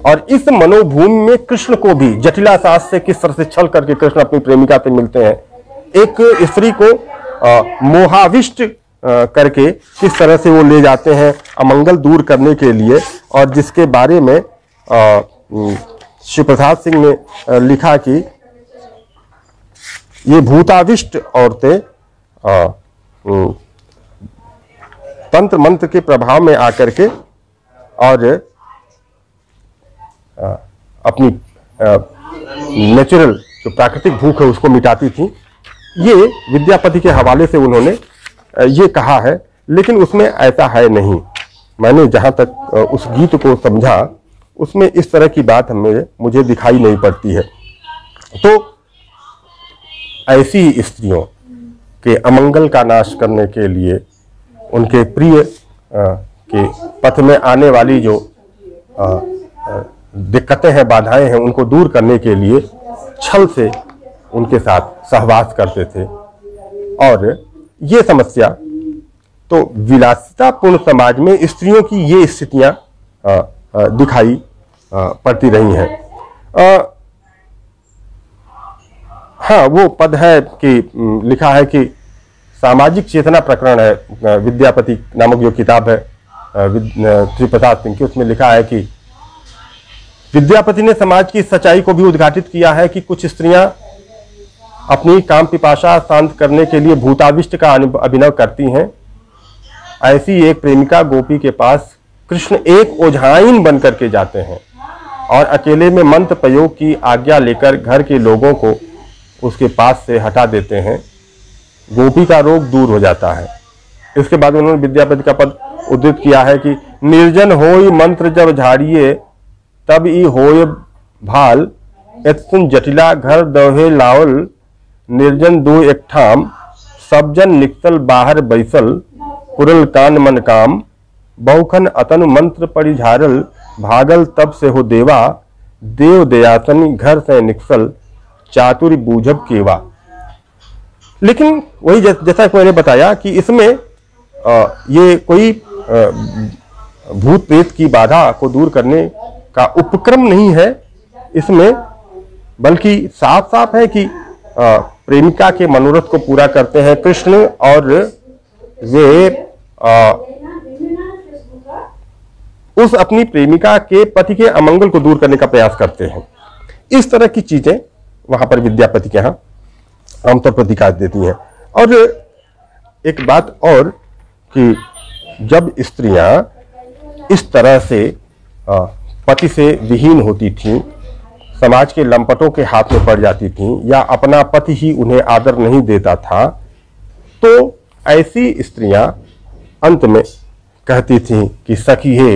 और इस मनोभूमि में कृष्ण को भी जटिला सास से किस तरह से छल करके कृष्ण अपनी प्रेमिका से मिलते हैं। एक स्त्री को मोहाविष्ट करके किस तरह से वो ले जाते हैं अमंगल दूर करने के लिए, और जिसके बारे में श्री प्रसाद सिंह ने लिखा कि ये भूताविष्ट औरतें तंत्र मंत्र के प्रभाव में आकर के और अपनी नेचुरल जो प्राकृतिक भूख है उसको मिटाती थी। ये विद्यापति के हवाले से उन्होंने ये कहा है, लेकिन उसमें ऐसा है नहीं। मैंने जहां तक उस गीत को समझा उसमें इस तरह की बात मुझे दिखाई नहीं पड़ती है। तो ऐसी स्त्रियों के अमंगल का नाश करने के लिए, उनके प्रिय के पथ में आने वाली जो दिक्कतें हैं, बाधाएं हैं, उनको दूर करने के लिए छल से उनके साथ सहवास करते थे। और ये समस्या तो विलासितापूर्ण समाज में स्त्रियों की ये स्थितियां दिखाई पड़ती रही हैं। हाँ, वो पद है कि लिखा है कि सामाजिक चेतना प्रकरण है, विद्यापति नामक जो किताब है श्री प्रसाद सिंह की, उसमें लिखा है कि विद्यापति ने समाज की सच्चाई को भी उद्घाटित किया है कि कुछ स्त्रियां अपनी काम पिपाशा शांत करने के लिए भूताविष्ट का अभिनव करती हैं। ऐसी एक प्रेमिका गोपी के पास कृष्ण एक ओझाइन बन करके जाते हैं और अकेले में मंत्र प्रयोग की आज्ञा लेकर घर के लोगों को उसके पास से हटा देते हैं। गोपी का रोग दूर हो जाता है। इसके बाद उन्होंने विद्यापति का पद उद्धृत किया है कि निर्जन होय मंत्र जब झाड़िए तब ई होय भाल, एतसुन जटिला घर दहे लावल, निर्जन दो एक ठाम, सब जन निकसल बाहर बैसल, कुरल कान मन काम, बहुखन अतन मंत्र परिझारल, भागल तब से हो देवा, देव दयासन घर से निकसल, चातुर बूझब केवा। लेकिन वही जैसा कि मैंने बताया कि इसमें ये कोई भूत प्रेत की बाधा को दूर करने का उपक्रम नहीं है इसमें, बल्कि साफ साफ है कि प्रेमिका के मनोरथ को पूरा करते हैं कृष्ण, और वे उस अपनी प्रेमिका के पति के अमंगल को दूर करने का प्रयास करते हैं। इस तरह की चीजें वहां पर विद्यापति के यहाँ आमतौर पर दिखाई देती हैं। और एक बात और कि जब स्त्रियां इस तरह से पति से विहीन होती थीं, समाज के लंपटों के हाथ में पड़ जाती थीं, या अपना पति ही उन्हें आदर नहीं देता था, तो ऐसी स्त्रियां अंत में कहती थीं कि सखी हे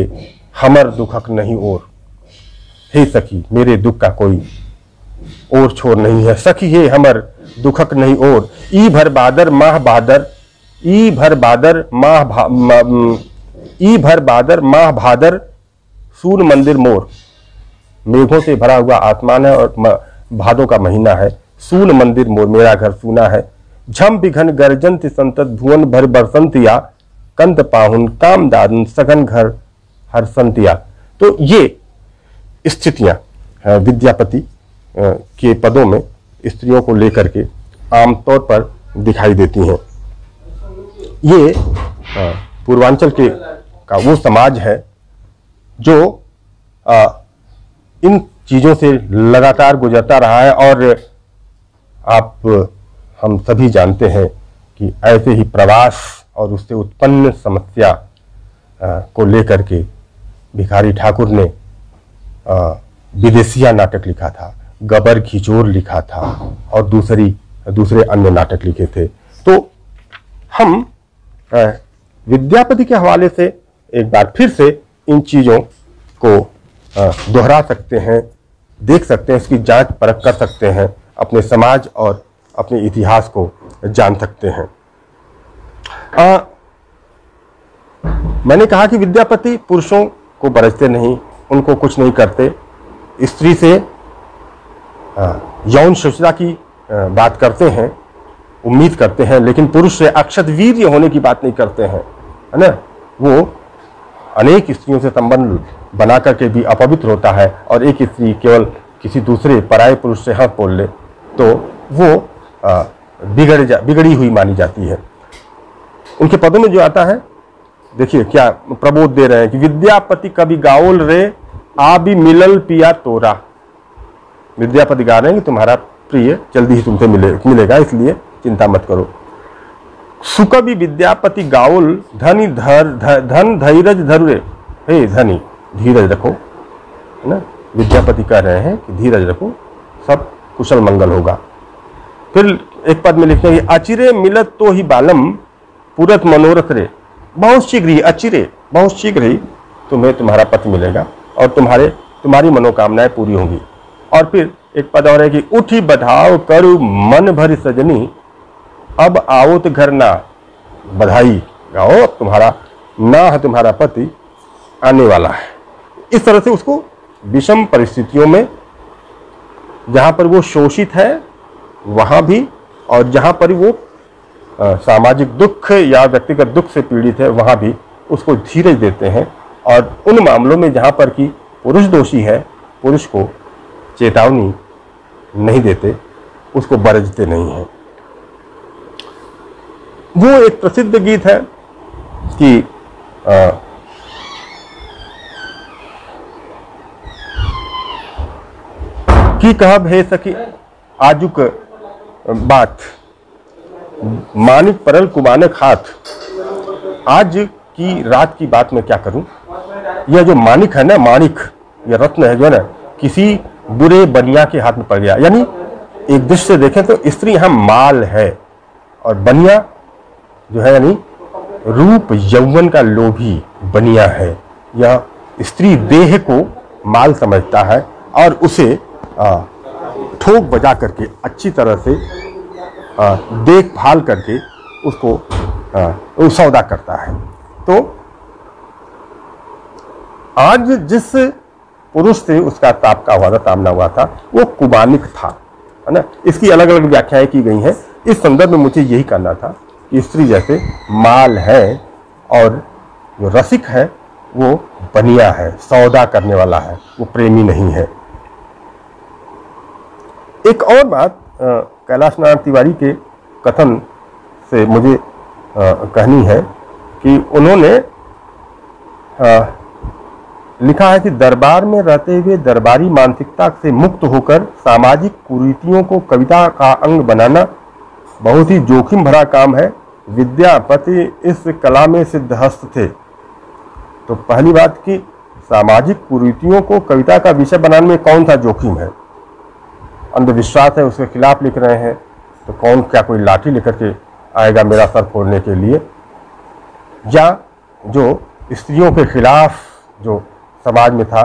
हमर दुखक नहीं और, हे सखी मेरे दुख का कोई और छोर नहीं है, सखी हे हमर दुखक नहीं और, ई भर बादर माह बादर, ई भर बादर माह भादर, सून मंदिर मोर। मेघों से भरा हुआ आसमान है और भादों का महीना है, सून मंदिर मोर, मेरा घर सूना है, झम बिघन गर्जंत संतत भुवन भर बरसंतिया, कंत पाहुन काम दादन सघन घर हरसंतिया। तो ये स्थितियां विद्यापति के पदों में स्त्रियों को लेकर के आमतौर पर दिखाई देती हैं। ये पूर्वांचल का वो समाज है जो इन चीजों से लगातार गुजरता रहा है, और हम सभी जानते हैं कि ऐसे ही प्रवास और उससे उत्पन्न समस्या को लेकर के भिखारी ठाकुर ने विदेशिया नाटक लिखा था, गबर खिचोर लिखा था, और दूसरे अन्य नाटक लिखे थे। तो हम विद्यापति के हवाले से एक बार फिर से इन चीजों को दोहरा सकते हैं, देख सकते हैं, इसकी जांच परख कर सकते हैं, अपने समाज और अपने इतिहास को जान सकते हैं। मैंने कहा कि विद्यापति पुरुषों को बरसते नहीं, उनको कुछ नहीं करते, स्त्री से यौन शुचिता की बात करते हैं, उम्मीद करते हैं, लेकिन पुरुष से अक्षत वीर्य होने की बात नहीं करते हैं, है ना। वो अनेक स्त्रियों से संबंध बना करके भी अपवित्र होता है, और एक स्त्री केवल किसी दूसरे पराये पुरुष से हाथ बोल ले तो वो बिगड़ी हुई मानी जाती है। उनके पदों में जो आता है, देखिए क्या प्रबोध दे रहे हैं कि विद्यापति कभी गाओल रे आ भी मिलल पिया तोरा। विद्यापति गा रहे हैं कि तुम्हारा प्रिय जल्दी ही तुमसे मिलेगा, इसलिए चिंता मत करो। सुकवि विद्यापति गाओल धनी धन धीरज धरुरे। हे धनी, धीरज रखो, है ना। विद्यापति कह रहे हैं कि धीरज रखो, सब कुशल मंगल होगा। फिर एक पद में लिखते हैं अचिरे मिलत तो ही बालम पुरत मनोरथ रे। बहुत शीघ्र ही, अचिरे बहुत शीघ्र ही तुम्हें तुम्हारा पति मिलेगा और तुम्हारी मनोकामनाएं पूरी होंगी। और फिर एक पद और है कि उठी बधाओ करू मन भरी सजनी, अब आओ तो घर ना। बधाई गाओ, तुम्हारा ना है तुम्हारा पति आने वाला है। इस तरह से उसको विषम परिस्थितियों में, जहां पर वो शोषित है वहां भी, और जहां पर वो सामाजिक दुख या व्यक्तिगत दुख से पीड़ित है वहां भी उसको धीरज देते हैं। और उन मामलों में जहां पर कि पुरुष दोषी है, पुरुष को चेतावनी नहीं देते, उसको बरजते नहीं हैं। वो एक प्रसिद्ध गीत है कि कहब हे सखी आजुक बात, मानिक परल कुमानक हाथ। आज की रात की बात मैं क्या करूं। यह जो मानिक है ना, मानिक यह रत्न है जो है ना, किसी बुरे बनिया के हाथ में पड़ गया। यानी एक दृष्टि से देखें तो स्त्री यहां माल है, और बनिया जो है यानी रूप यौवन का लोभी बनिया है। यह स्त्री देह को माल समझता है और उसे ठोक बजा करके अच्छी तरह से देखभाल करके उसको सौदा करता है। तो आज जिस पुरुष से उसका तामना हुआ था वो कुमानिक था, है ना। इसकी अलग अलग व्याख्याएं की गई हैं। इस संदर्भ में मुझे यही कहना था कि स्त्री जैसे माल है और जो रसिक है वो बनिया है, सौदा करने वाला है, वो प्रेमी नहीं है। एक और बात कैलाश नारायण तिवारी के कथन से मुझे कहनी है कि उन्होंने लिखा है कि दरबार में रहते हुए दरबारी मानसिकता से मुक्त होकर सामाजिक कुरीतियों को कविता का अंग बनाना बहुत ही जोखिम भरा काम है। विद्यापति इस कला में सिद्धहस्त थे। तो पहली बात कि सामाजिक कुरीतियों को कविता का विषय बनाने में कौन सा जोखिम है। अंधविश्वास है, उसके खिलाफ लिख रहे हैं, तो कौन क्या कोई लाठी लेकर के आएगा मेरा सर फोड़ने के लिए। या जो स्त्रियों के खिलाफ जो समाज में था,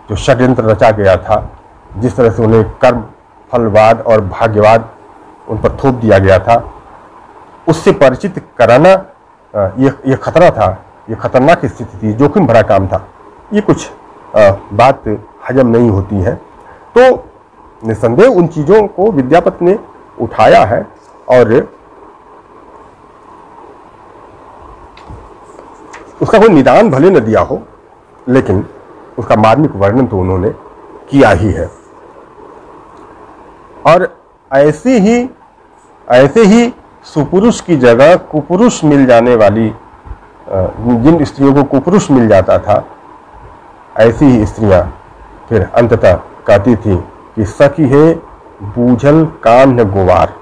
जो षड्यंत्र रचा गया था, जिस तरह से उन्हें कर्म फलवाद और भाग्यवाद उन पर थोप दिया गया था, उससे परिचित कराना ये खतरा था, ये खतरनाक स्थिति थी, जोखिम भरा काम था। ये कुछ बात हजम नहीं होती है। तो निसंदेह उन चीज़ों को विद्यापति ने उठाया है और उसका कोई निदान भले न दिया हो, लेकिन उसका मार्मिक वर्णन तो उन्होंने किया ही है। और ऐसे ही सुपुरुष की जगह कुपुरुष मिल जाने वाली, जिन स्त्रियों को कुपुरुष मिल जाता था, ऐसी ही स्त्रियां फिर अंततः कहती थी कि सखी है बूझल कान गुवार।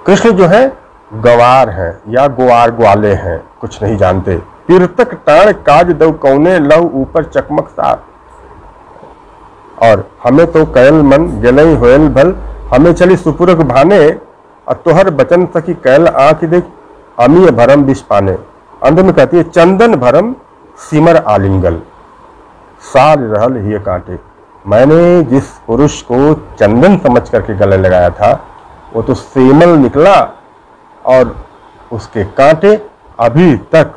कृष्ण जो है गवार हैं या गुआर ग्वाले हैं, कुछ नहीं जानते। तीर्थक टाण काज दव कौने लव ऊपर चकमक सार। और हमें तो कैल मन जलई होयल भल, हमें चली सुपुरक भाने, और तोहर बचन सखी कैल आंख देख अमीय भरम विष पाने। अंत में कहती है चंदन भरम सिमर आलिंगल, साल रहल ही कांटे। मैंने जिस पुरुष को चंदन समझ करके गले लगाया था वो तो सेमल निकला, और उसके कांटे अभी तक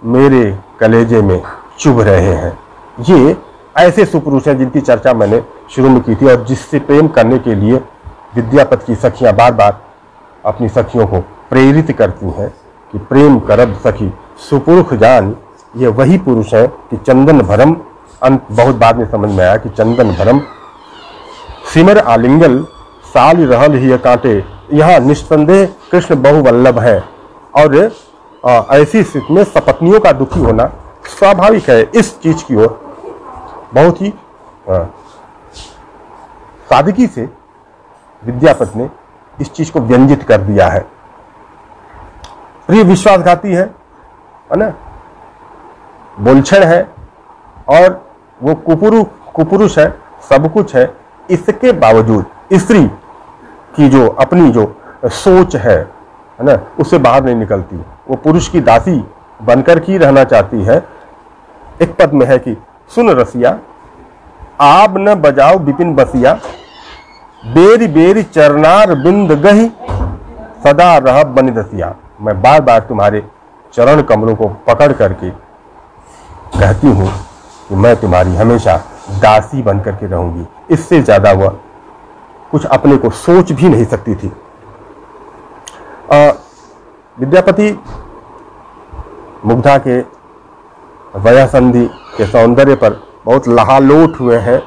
मेरे कलेजे में चुभ रहे हैं। ये ऐसे सुपुरुष हैं जिनकी चर्चा मैंने शुरू में की थी, और जिससे प्रेम करने के लिए विद्यापति की सखियां बार बार अपनी सखियों को प्रेरित करती हैं कि प्रेम करब सखी सुपुरुष जान। ये वही पुरुष है कि चंदन भरम, अंत बहुत बाद में समझ में आया कि चंदन भरम सिमर आलिंगल साल रहल ही कांटे। यहाँ निस्संदेह कृष्ण बहुवल्लभ है, और ऐसी स्थिति में सपत्नियों का दुखी होना स्वाभाविक है। इस चीज की ओर बहुत ही सादगी से विद्यापति ने इस चीज को व्यंजित कर दिया है। प्रिय विश्वासघाती है ना, बोलछड़ है और वो कुपुरुष है, सब कुछ है। इसके बावजूद स्त्री की जो अपनी जो सोच है ना, उससे बाहर नहीं निकलती। वो पुरुष की दासी बनकर की रहना चाहती है। एक पद में है कि सुन रसिया आब न बजाओ विपिन बसिया, बेरी बेरी चरनार बिंद गही, सदा रह बनि दसिया। मैं बार बार तुम्हारे चरण कमलों को पकड़ करके कहती हूं कि मैं तुम्हारी हमेशा दासी बनकर के रहूंगी। इससे ज्यादा वह कुछ अपने को सोच भी नहीं सकती थी। विद्यापति मुग्धा के वयसंधि के सौंदर्य पर बहुत लहालोट हुए हैं,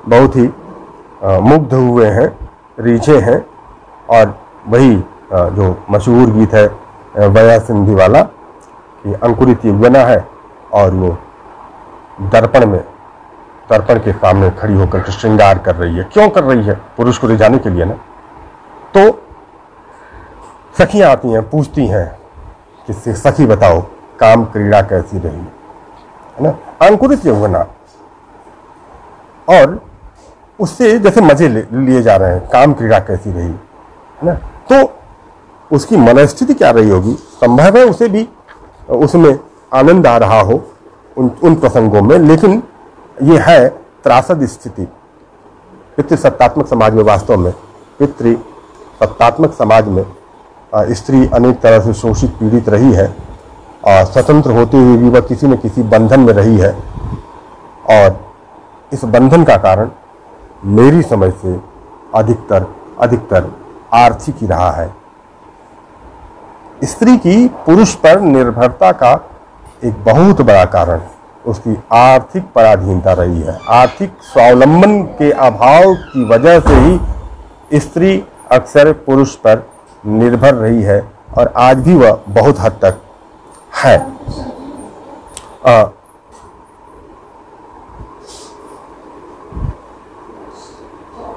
बहुत ही मुग्ध हुए हैं, रीझे हैं। और वही जो मशहूर गीत है वयसंधि वाला कि अंकुरित यौवना है और वो दर्पण के सामने खड़ी होकर श्रृंगार कर रही है। क्यों कर रही है? पुरुष को रिझाने के लिए ना। तो सखियां आती हैं, पूछती हैं कि सखी बताओ काम क्रीड़ा कैसी रही, है ना। अंकुरित यौवना, और उससे जैसे मजे लिए जा रहे हैं, काम क्रीड़ा कैसी रही, है ना। तो उसकी मनस्थिति क्या रही होगी? संभव है उसे भी उसमें आनंद आ रहा हो उन प्रसंगों में, लेकिन ये है त्रासद स्थिति। पितृसत्तात्मक समाज में, वास्तव में पितृसत्तात्मक समाज में स्त्री अनेक तरह से शोषित पीड़ित रही है और स्वतंत्र होते हुए भी वह किसी न किसी बंधन में रही है। और इस बंधन का कारण मेरी समझ से अधिकतर आर्थिक ही रहा है। स्त्री की पुरुष पर निर्भरता का एक बहुत बड़ा कारण उसकी आर्थिक पराधीनता रही है। आर्थिक स्वावलंबन के अभाव की वजह से ही स्त्री अक्सर पुरुष पर निर्भर रही है और आज भी वह बहुत हद तक है।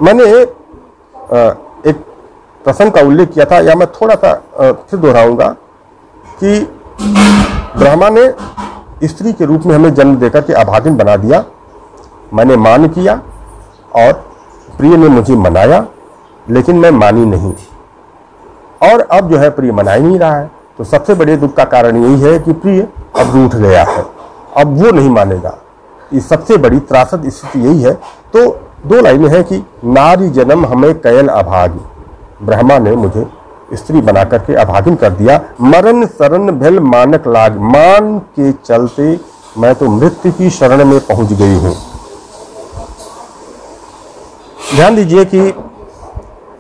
मैंने एक प्रसंग का उल्लेख किया था, या मैं थोड़ा सा फिर दोहराऊंगा कि ब्रह्मा ने स्त्री के रूप में हमें जन्म देकर के अभागिन बना दिया। मैंने मान किया और प्रिय ने मुझे मनाया, लेकिन मैं मानी नहीं। और अब जो है प्रिय मना ही नहीं रहा है। तो सबसे बड़े दुख का कारण यही है कि प्रिय अब रूठ गया है, अब वो नहीं मानेगा। ये सबसे बड़ी त्रासद स्थिति यही है। तो दो लाइनें हैं कि नारी जन्म हमें कैल अभागी, ब्रह्मा ने मुझे स्त्री बना करके अभागिन कर दिया। मरण शरण भेल मानक लाग, मान के चलते मैं तो मृत्यु की शरण में पहुंच गई हूं। ध्यान दीजिए कि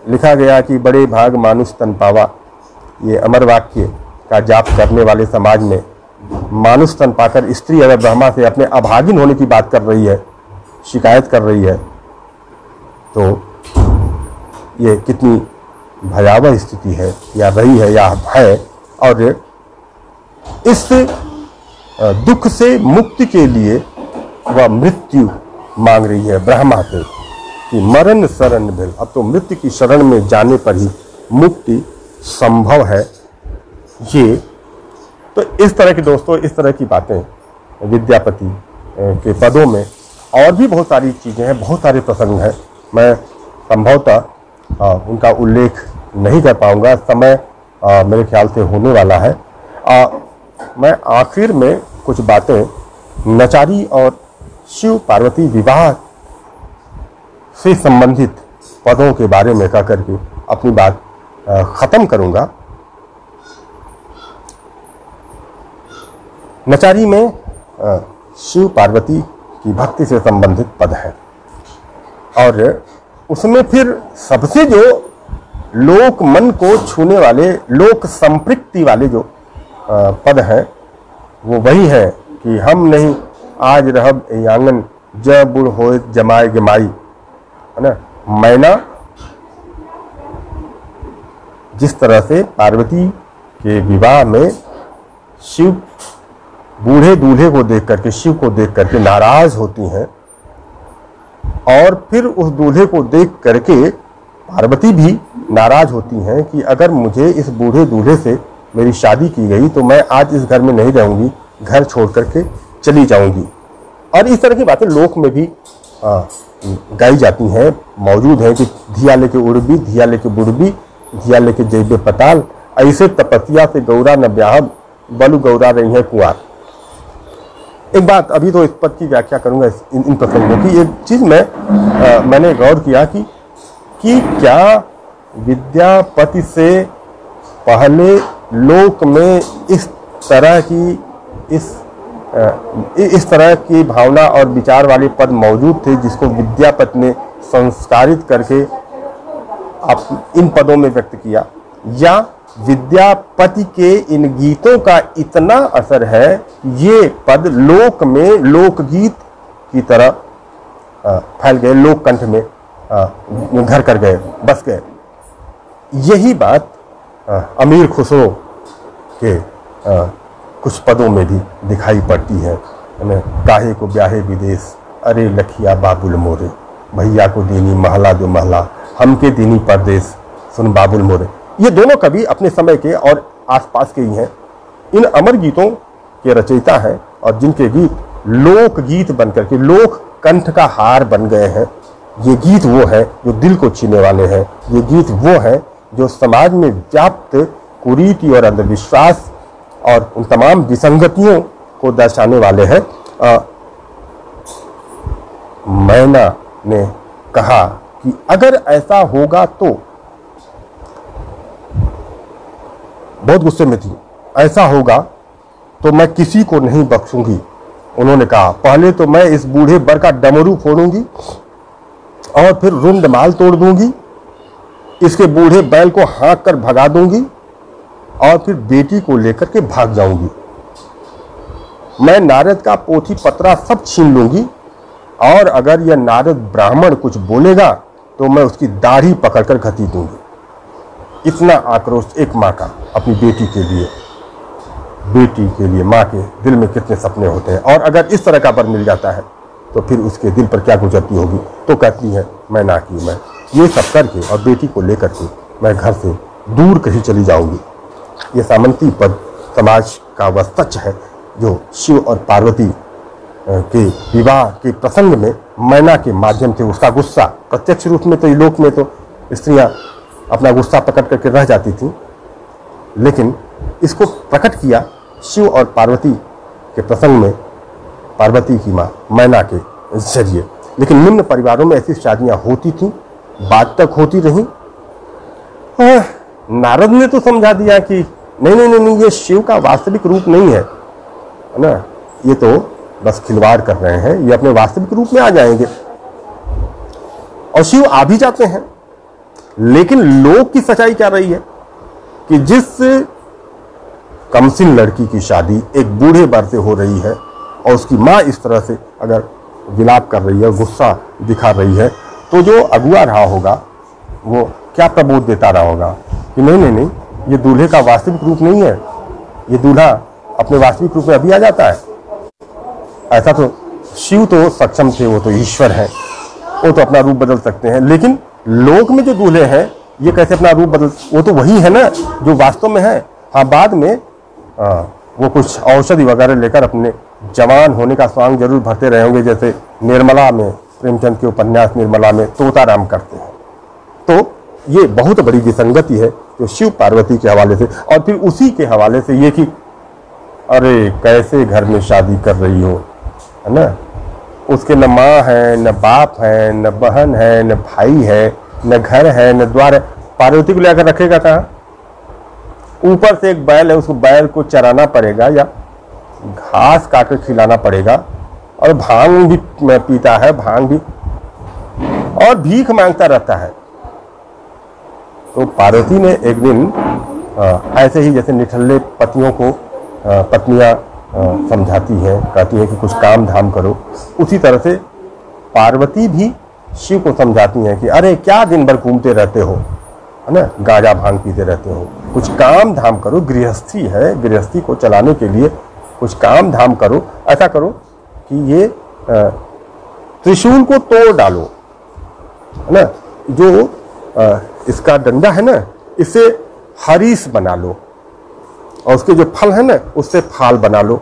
लिखा गया कि बड़े भाग मानुष तन पावा। ये अमर वाक्य का जाप करने वाले समाज में मानुष तन पाकर स्त्री अगर ब्रह्मा से अपने अभागिन होने की बात कर रही है, शिकायत कर रही है, तो ये कितनी भयावह स्थिति है, या रही है या है। और इस दुख से मुक्ति के लिए वह मृत्यु मांग रही है ब्रह्मा से कि मरण शरण भेल। अब तो मृत्यु की शरण में जाने पर ही मुक्ति संभव है। ये तो इस तरह की दोस्तों, इस तरह की बातें विद्यापति के पदों में और भी बहुत सारी चीज़ें हैं, बहुत सारे प्रसंग हैं। मैं संभवतः उनका उल्लेख नहीं कर पाऊंगा, समय मेरे ख्याल से होने वाला है। मैं आखिर में कुछ बातें नचारी और शिव पार्वती विवाह से संबंधित पदों के बारे में कह करके अपनी बात खत्म करूंगा। नचारी में शिव पार्वती की भक्ति से संबंधित पद है और उसमें फिर सबसे जो लोक मन को छूने वाले, लोक संपृक्ति वाले जो पद हैं वो वही है कि हम नहीं आज रहब आंगन जब बुढ़ होए जमाए गमाई, है ना। मैना जिस तरह से पार्वती के विवाह में शिव बूढ़े दूल्हे को देख करके, शिव को देख करके नाराज होती हैं, और फिर उस दूल्हे को देख करके पार्वती भी नाराज होती हैं कि अगर मुझे इस बूढ़े दूल्हे से मेरी शादी की गई तो मैं आज इस घर में नहीं रहूंगी, घर छोड़ करके चली जाऊंगी। और इस तरह की बातें लोक में भी गाई जाती हैं, मौजूद हैं कि धिया लेके उड़बी, धिया लेके बुड़बी, धिया लेके जैबे पताल, ऐसे तपस्या से गौरा न ब्याह, बलु गौरा रही है कुंवार। एक बात, अभी तो इस पद की व्याख्या करूंगा इन प्रसंगों की। एक चीज मैंने गौर किया कि क्या विद्यापति से पहले लोक में इस तरह की भावना और विचार वाले पद मौजूद थे जिसको विद्यापति ने संस्कारित करके इन पदों में व्यक्त किया, या विद्यापति के इन गीतों का इतना असर है ये पद लोक में लोकगीत की तरह फैल गए, लोक कंठ में घर कर गए, बस गए। यही बात अमीर खुसरो के कुछ पदों में भी दिखाई पड़ती है। काहे को ब्याहे विदेश, अरे लखिया बाबुल मोरे, भैया को दीनी महला दो महला, हमके दीनी परदेश, सुन बाबुल मोरे। ये दोनों कवि अपने समय के और आसपास के ही हैं। इन अमर गीतों के रचयिता हैं और जिनके गीत लोक गीत बनकर के लोक कंठ का हार बन गए हैं। ये गीत वो है जो दिल को छीने वाले हैं। ये गीत वो है जो समाज में व्याप्त कुरीति और अंधविश्वास और उन तमाम विसंगतियों को दर्शाने वाले हैं। मैना ने कहा कि अगर ऐसा होगा तो, बहुत गुस्से में थी, ऐसा होगा तो मैं किसी को नहीं बख्शूंगी। उन्होंने कहा पहले तो मैं इस बूढ़े बर का डमरू फोड़ूंगी और फिर रुंड माल तोड़ दूंगी, इसके बूढ़े बैल को हाँक कर भगा दूंगी और फिर बेटी को लेकर के भाग जाऊंगी। मैं नारद का पोथी पत्रा सब छीन लूंगी और अगर यह नारद ब्राह्मण कुछ बोलेगा तो मैं उसकी दाढ़ी पकड़कर घसीट दूंगी। इतना आक्रोश एक माँ का अपनी बेटी के लिए माँ के दिल में कितने सपने होते हैं, और अगर इस तरह का वर मिल जाता है तो फिर उसके दिल पर क्या गुजरती होगी। तो कहती है मैं ना की मैं ये सब करके और बेटी को लेकर के मैं घर से दूर कहीं चली जाऊंगी। ये सामंती पद समाज का वह सच है जो शिव और पार्वती के विवाह के प्रसंग में मैना के माध्यम से उसका गुस्सा, प्रत्यक्ष रूप में तो लोक में तो स्त्रियां अपना गुस्सा प्रकट करके रह जाती थी, लेकिन इसको प्रकट किया शिव और पार्वती के प्रसंग में पार्वती की माँ मैना के जरिए। लेकिन निम्न परिवारों में ऐसी शादियां होती थीं, बाद तक होती रहीं। नारद ने तो समझा दिया कि नहीं, ये शिव का वास्तविक रूप नहीं है ना, ये तो बस खिलवाड़ कर रहे हैं, ये अपने वास्तविक रूप में आ जाएंगे। और शिव आ भी जाते हैं, लेकिन लोक की सच्चाई क्या रही है कि जिस कमसिन लड़की की शादी एक बूढ़े बर से हो रही है और उसकी माँ इस तरह से अगर विलाप कर रही है, गुस्सा दिखा रही है, तो जो अगुआ रहा होगा वो क्या प्रबोध देता रहा होगा कि नहीं, ये दूल्हे का वास्तविक रूप नहीं है, ये दूल्हा अपने वास्तविक रूप में अभी आ जाता है। ऐसा तो शिव तो सक्षम थे, वो तो ईश्वर हैं, वो तो अपना रूप बदल सकते हैं, लेकिन लोक में जो दूल्हे हैं ये कैसे अपना रूप बदल, वो तो वही है ना जो वास्तव में है। हाँ, बाद में वो कुछ औषधि वगैरह लेकर अपने जवान होने का स्वांग जरूर भरते रहे होंगे, जैसे निर्मला में, प्रेमचंद के उपन्यास निर्मला में तोताराम करते हैं। तो ये बहुत बड़ी विसंगति है जो शिव पार्वती के हवाले से, और फिर उसी के हवाले से ये कि अरे कैसे घर में शादी कर रही हो, है ना, उसके न माँ है, न बाप है, न बहन है, न भाई है, न घर है, न द्वार है। पार्वती को लेकर रखेगा कहाँ? ऊपर से एक बैल है, उसको बैल को चराना पड़ेगा या घास काटकर खिलाना पड़ेगा, और भांग भी पीता है, भांग भी, और भीख मांगता रहता है। तो पार्वती ने एक दिन ऐसे ही जैसे निठल्ले पतियों को पत्नियां समझाती हैं, कहती हैं कि कुछ काम धाम करो, उसी तरह से पार्वती भी शिव को समझाती हैं कि अरे क्या दिन भर घूमते रहते हो, है ना, गांजा भांग पीते रहते हो। कुछ काम धाम करो, गृहस्थी है, गृहस्थी को चलाने के लिए कुछ काम धाम करो। ऐसा करो कि ये त्रिशूल को तोड़ डालो, है ना, जो इसका डंडा है ना, इसे हरीश बना लो और उसके जो फल है ना उससे फाल बना लो,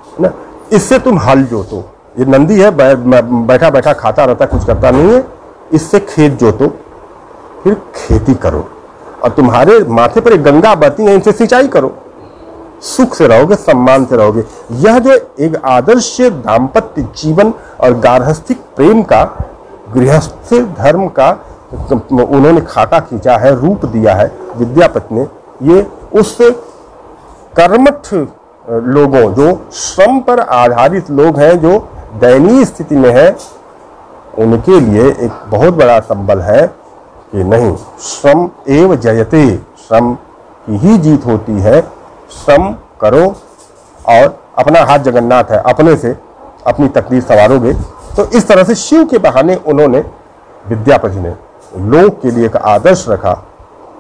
है ना। इससे तुम हल जोतो। ये नंदी है, बैठा बैठा खाता रहता, कुछ करता नहीं है। इससे खेत जोतो, फिर खेती करो और तुम्हारे माथे पर एक गंगा बहती है, इनसे सिंचाई करो। सुख से रहोगे, सम्मान से रहोगे। यह जो एक आदर्श दाम्पत्य जीवन और गार्हस्थ्यिक प्रेम का, गृहस्थ धर्म का उन्होंने खाका खींचा है, रूप दिया है विद्यापति ने। ये उस कर्मठ लोगों, जो श्रम पर आधारित लोग हैं, जो दयनीय स्थिति में है, उनके लिए एक बहुत बड़ा संबल है कि नहीं, श्रम एव जयते, श्रम की ही जीत होती है। श्रम करो और अपना हाथ जगन्नाथ है, अपने से अपनी तकदीर संवारोगे। तो इस तरह से शिव के बहाने उन्होंने, विद्यापति ने लोक के लिए एक आदर्श रखा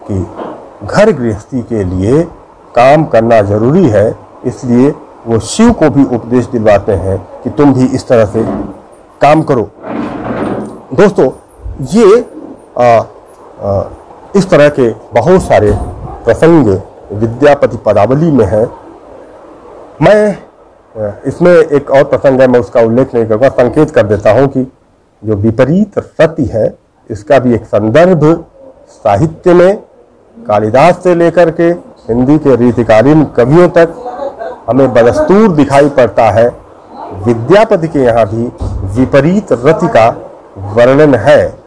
कि घर गृहस्थी के लिए काम करना जरूरी है। इसलिए वो शिव को भी उपदेश दिलवाते हैं कि तुम भी इस तरह से काम करो। दोस्तों, ये इस तरह के बहुत सारे प्रसंग विद्यापति पदावली में है। मैं इसमें एक और प्रसंग है, मैं उसका उल्लेख नहीं करूँगा, संकेत कर देता हूँ कि जो विपरीत रति है, इसका भी एक संदर्भ साहित्य में कालिदास से लेकर के हिंदी के रीतिकालीन कवियों तक हमें बदस्तूर दिखाई पड़ता है। विद्यापति के यहाँ भी विपरीत रति का वर्णन है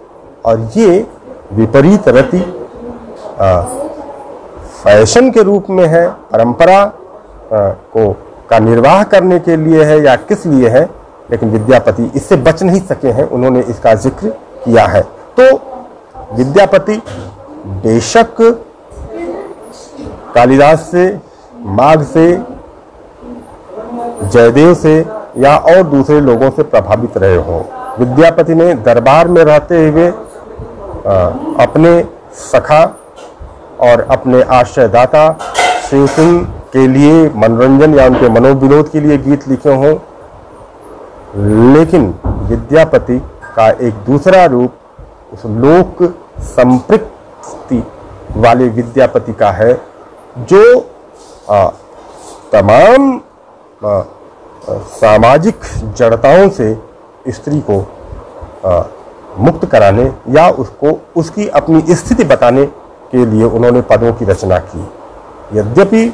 और ये विपरीत रति फैशन के रूप में है, परंपरा का निर्वाह करने के लिए है या किस लिए है, लेकिन विद्यापति इससे बच नहीं सके हैं, उन्होंने इसका जिक्र किया है। तो विद्यापति बेशक कालिदास से, माघ से, जयदेव से या और दूसरे लोगों से प्रभावित रहे हों। विद्यापति ने दरबार में रहते हुए अपने सखा और अपने आश्रयदाता शिव सिंह के लिए मनोरंजन या उनके मनोविनोद के लिए गीत लिखे हों, लेकिन विद्यापति का एक दूसरा रूप उस लोक संपृक्ति वाले विद्यापति का है, जो तमाम सामाजिक जड़ताओं से स्त्री को मुक्त कराने या उसको उसकी अपनी स्थिति बताने के लिए उन्होंने पदों की रचना की। यद्यपि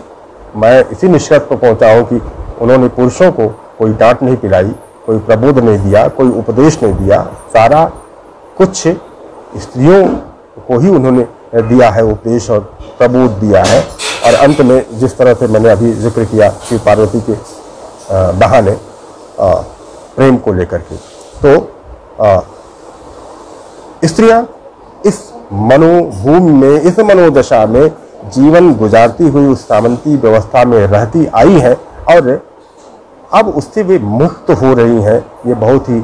मैं इसी निष्कर्ष पर पहुंचा हूं कि उन्होंने पुरुषों को कोई डांट नहीं पिलाई, कोई प्रबोध नहीं दिया, कोई उपदेश नहीं दिया, सारा कुछ स्त्रियों को ही उन्होंने दिया है, उपदेश और प्रबोध दिया है। और अंत में जिस तरह से मैंने अभी जिक्र किया शिव पार्वती के बहाने प्रेम को लेकर के, तो स्त्रियां इस मनोभूमि में, इस मनोदशा में जीवन गुजारती हुई उस सामंती व्यवस्था में रहती आई है और अब उससे वे मुक्त हो रही हैं। ये बहुत ही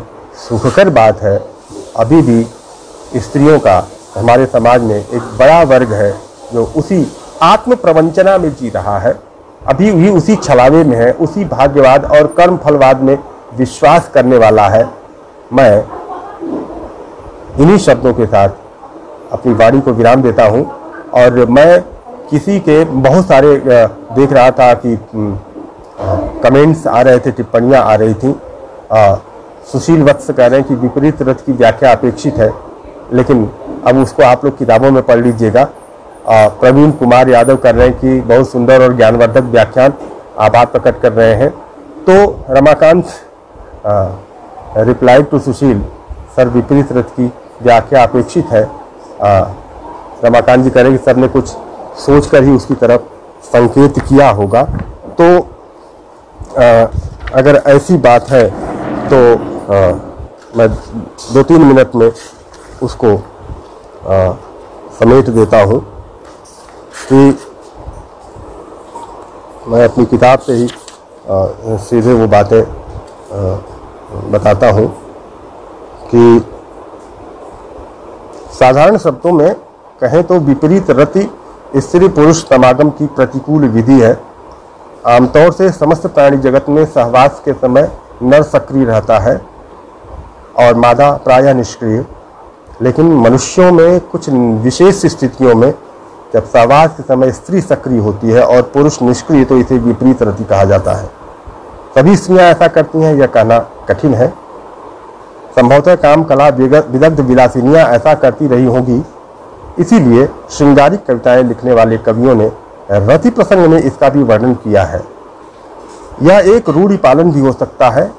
सुखकर बात है। अभी भी स्त्रियों का हमारे समाज में एक बड़ा वर्ग है जो उसी आत्म प्रवंचना में जी रहा है, अभी भी उसी छलावे में है, उसी भाग्यवाद और कर्म फलवाद में विश्वास करने वाला है। मैं इन्हीं शब्दों के साथ अपनी वाणी को विराम देता हूं और मैं किसी के बहुत सारे देख रहा था कि कमेंट्स आ रहे थे, टिप्पणियां आ रही थी। सुशील वत्स कह रहे हैं कि विपरीत रथ की व्याख्या अपेक्षित है, लेकिन अब उसको आप लोग किताबों में पढ़ लीजिएगा। प्रवीण कुमार यादव कर रहे हैं कि बहुत सुंदर और ज्ञानवर्धक व्याख्यान, आभार प्रकट कर रहे हैं। तो Ramakant reply to Sushil, sir विपरीत रथ की व्याख्या अपेक्षित है। रमाकांत जी कह रहे हैं कि सर ने कुछ सोचकर ही उसकी तरफ संकेत किया होगा। तो अगर ऐसी बात है तो मैं 2-3 मिनट में उसको समेट देता हूँ कि मैं अपनी किताब से ही सीधे वो बातें बताता हूँ कि साधारण शब्दों में कहें तो विपरीत रति स्त्री पुरुष समागम की प्रतिकूल विधि है। आमतौर से समस्त प्राणी जगत में सहवास के समय नर सक्रिय रहता है और मादा प्रायः निष्क्रिय, लेकिन मनुष्यों में कुछ विशेष स्थितियों में जब सहवास के समय स्त्री सक्रिय होती है और पुरुष निष्क्रिय, तो इसे विपरीत रति कहा जाता है। सभी स्त्रियां ऐसा करती हैं यह कहना कठिन है। संभवतः काम कला विदग्ध विलासिनियां ऐसा करती रही होंगी, इसीलिए श्रृंगारिक कविताएं लिखने वाले कवियों ने रति प्रसंग में इसका भी वर्णन किया है। यह एक रूढ़ि पालन भी हो सकता है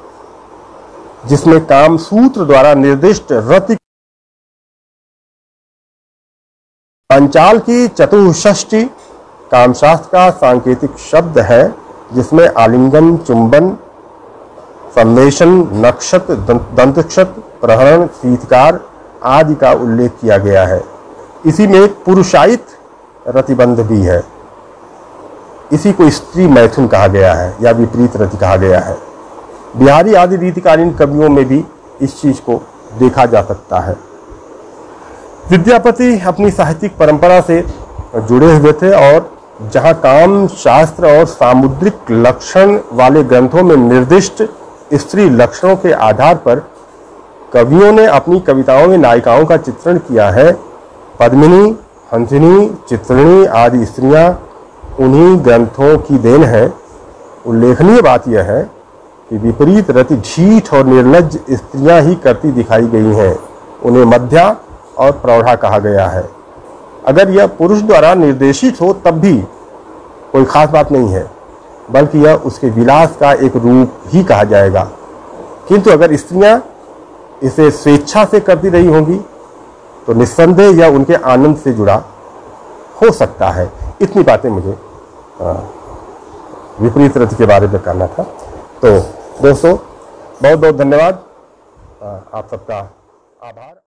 जिसमें काम सूत्र द्वारा निर्दिष्ट रति। पांचाल की चतुष्षष्टि कामशास्त्र का सांकेतिक शब्द है, जिसमें आलिंगन, चुंबन, संवेशन, नक्षत, दंतक्षत, प्रहरण, शीतकार आदि का उल्लेख किया गया है। इसी में एक पुरुषायित रतिबंध भी है। इसी को स्त्री मैथुन कहा गया है या विपरीत रति कहा गया है। बिहारी आदि रीतिकालीन कवियों में भी इस चीज को देखा जा सकता है। विद्यापति अपनी साहित्यिक परंपरा से जुड़े हुए थे और जहां काम शास्त्र और सामुद्रिक लक्षण वाले ग्रंथों में निर्दिष्ट स्त्री लक्षणों के आधार पर कवियों ने अपनी कविताओं में नायिकाओं का चित्रण किया है, पद्मिनी, हंसिनी, चित्रिणी आदि स्त्रियां उन्हीं ग्रंथों की देन है। उल्लेखनीय बात यह है कि विपरीत रति ढीठ और निर्लज्ज स्त्रियां ही करती दिखाई गई हैं। उन्हें मध्या और प्रौढ़ा कहा गया है। अगर यह पुरुष द्वारा निर्देशित हो तब भी कोई खास बात नहीं है, बल्कि यह उसके विलास का एक रूप ही कहा जाएगा। किंतु अगर स्त्रियां इसे स्वेच्छा से करती रही होंगी तो निस्संदेह यह उनके आनंद से जुड़ा हो सकता है। इतनी बातें मुझे विपरीत रति के बारे में करना था। तो दोस्तों, बहुत बहुत धन्यवाद। आप सबका आभार।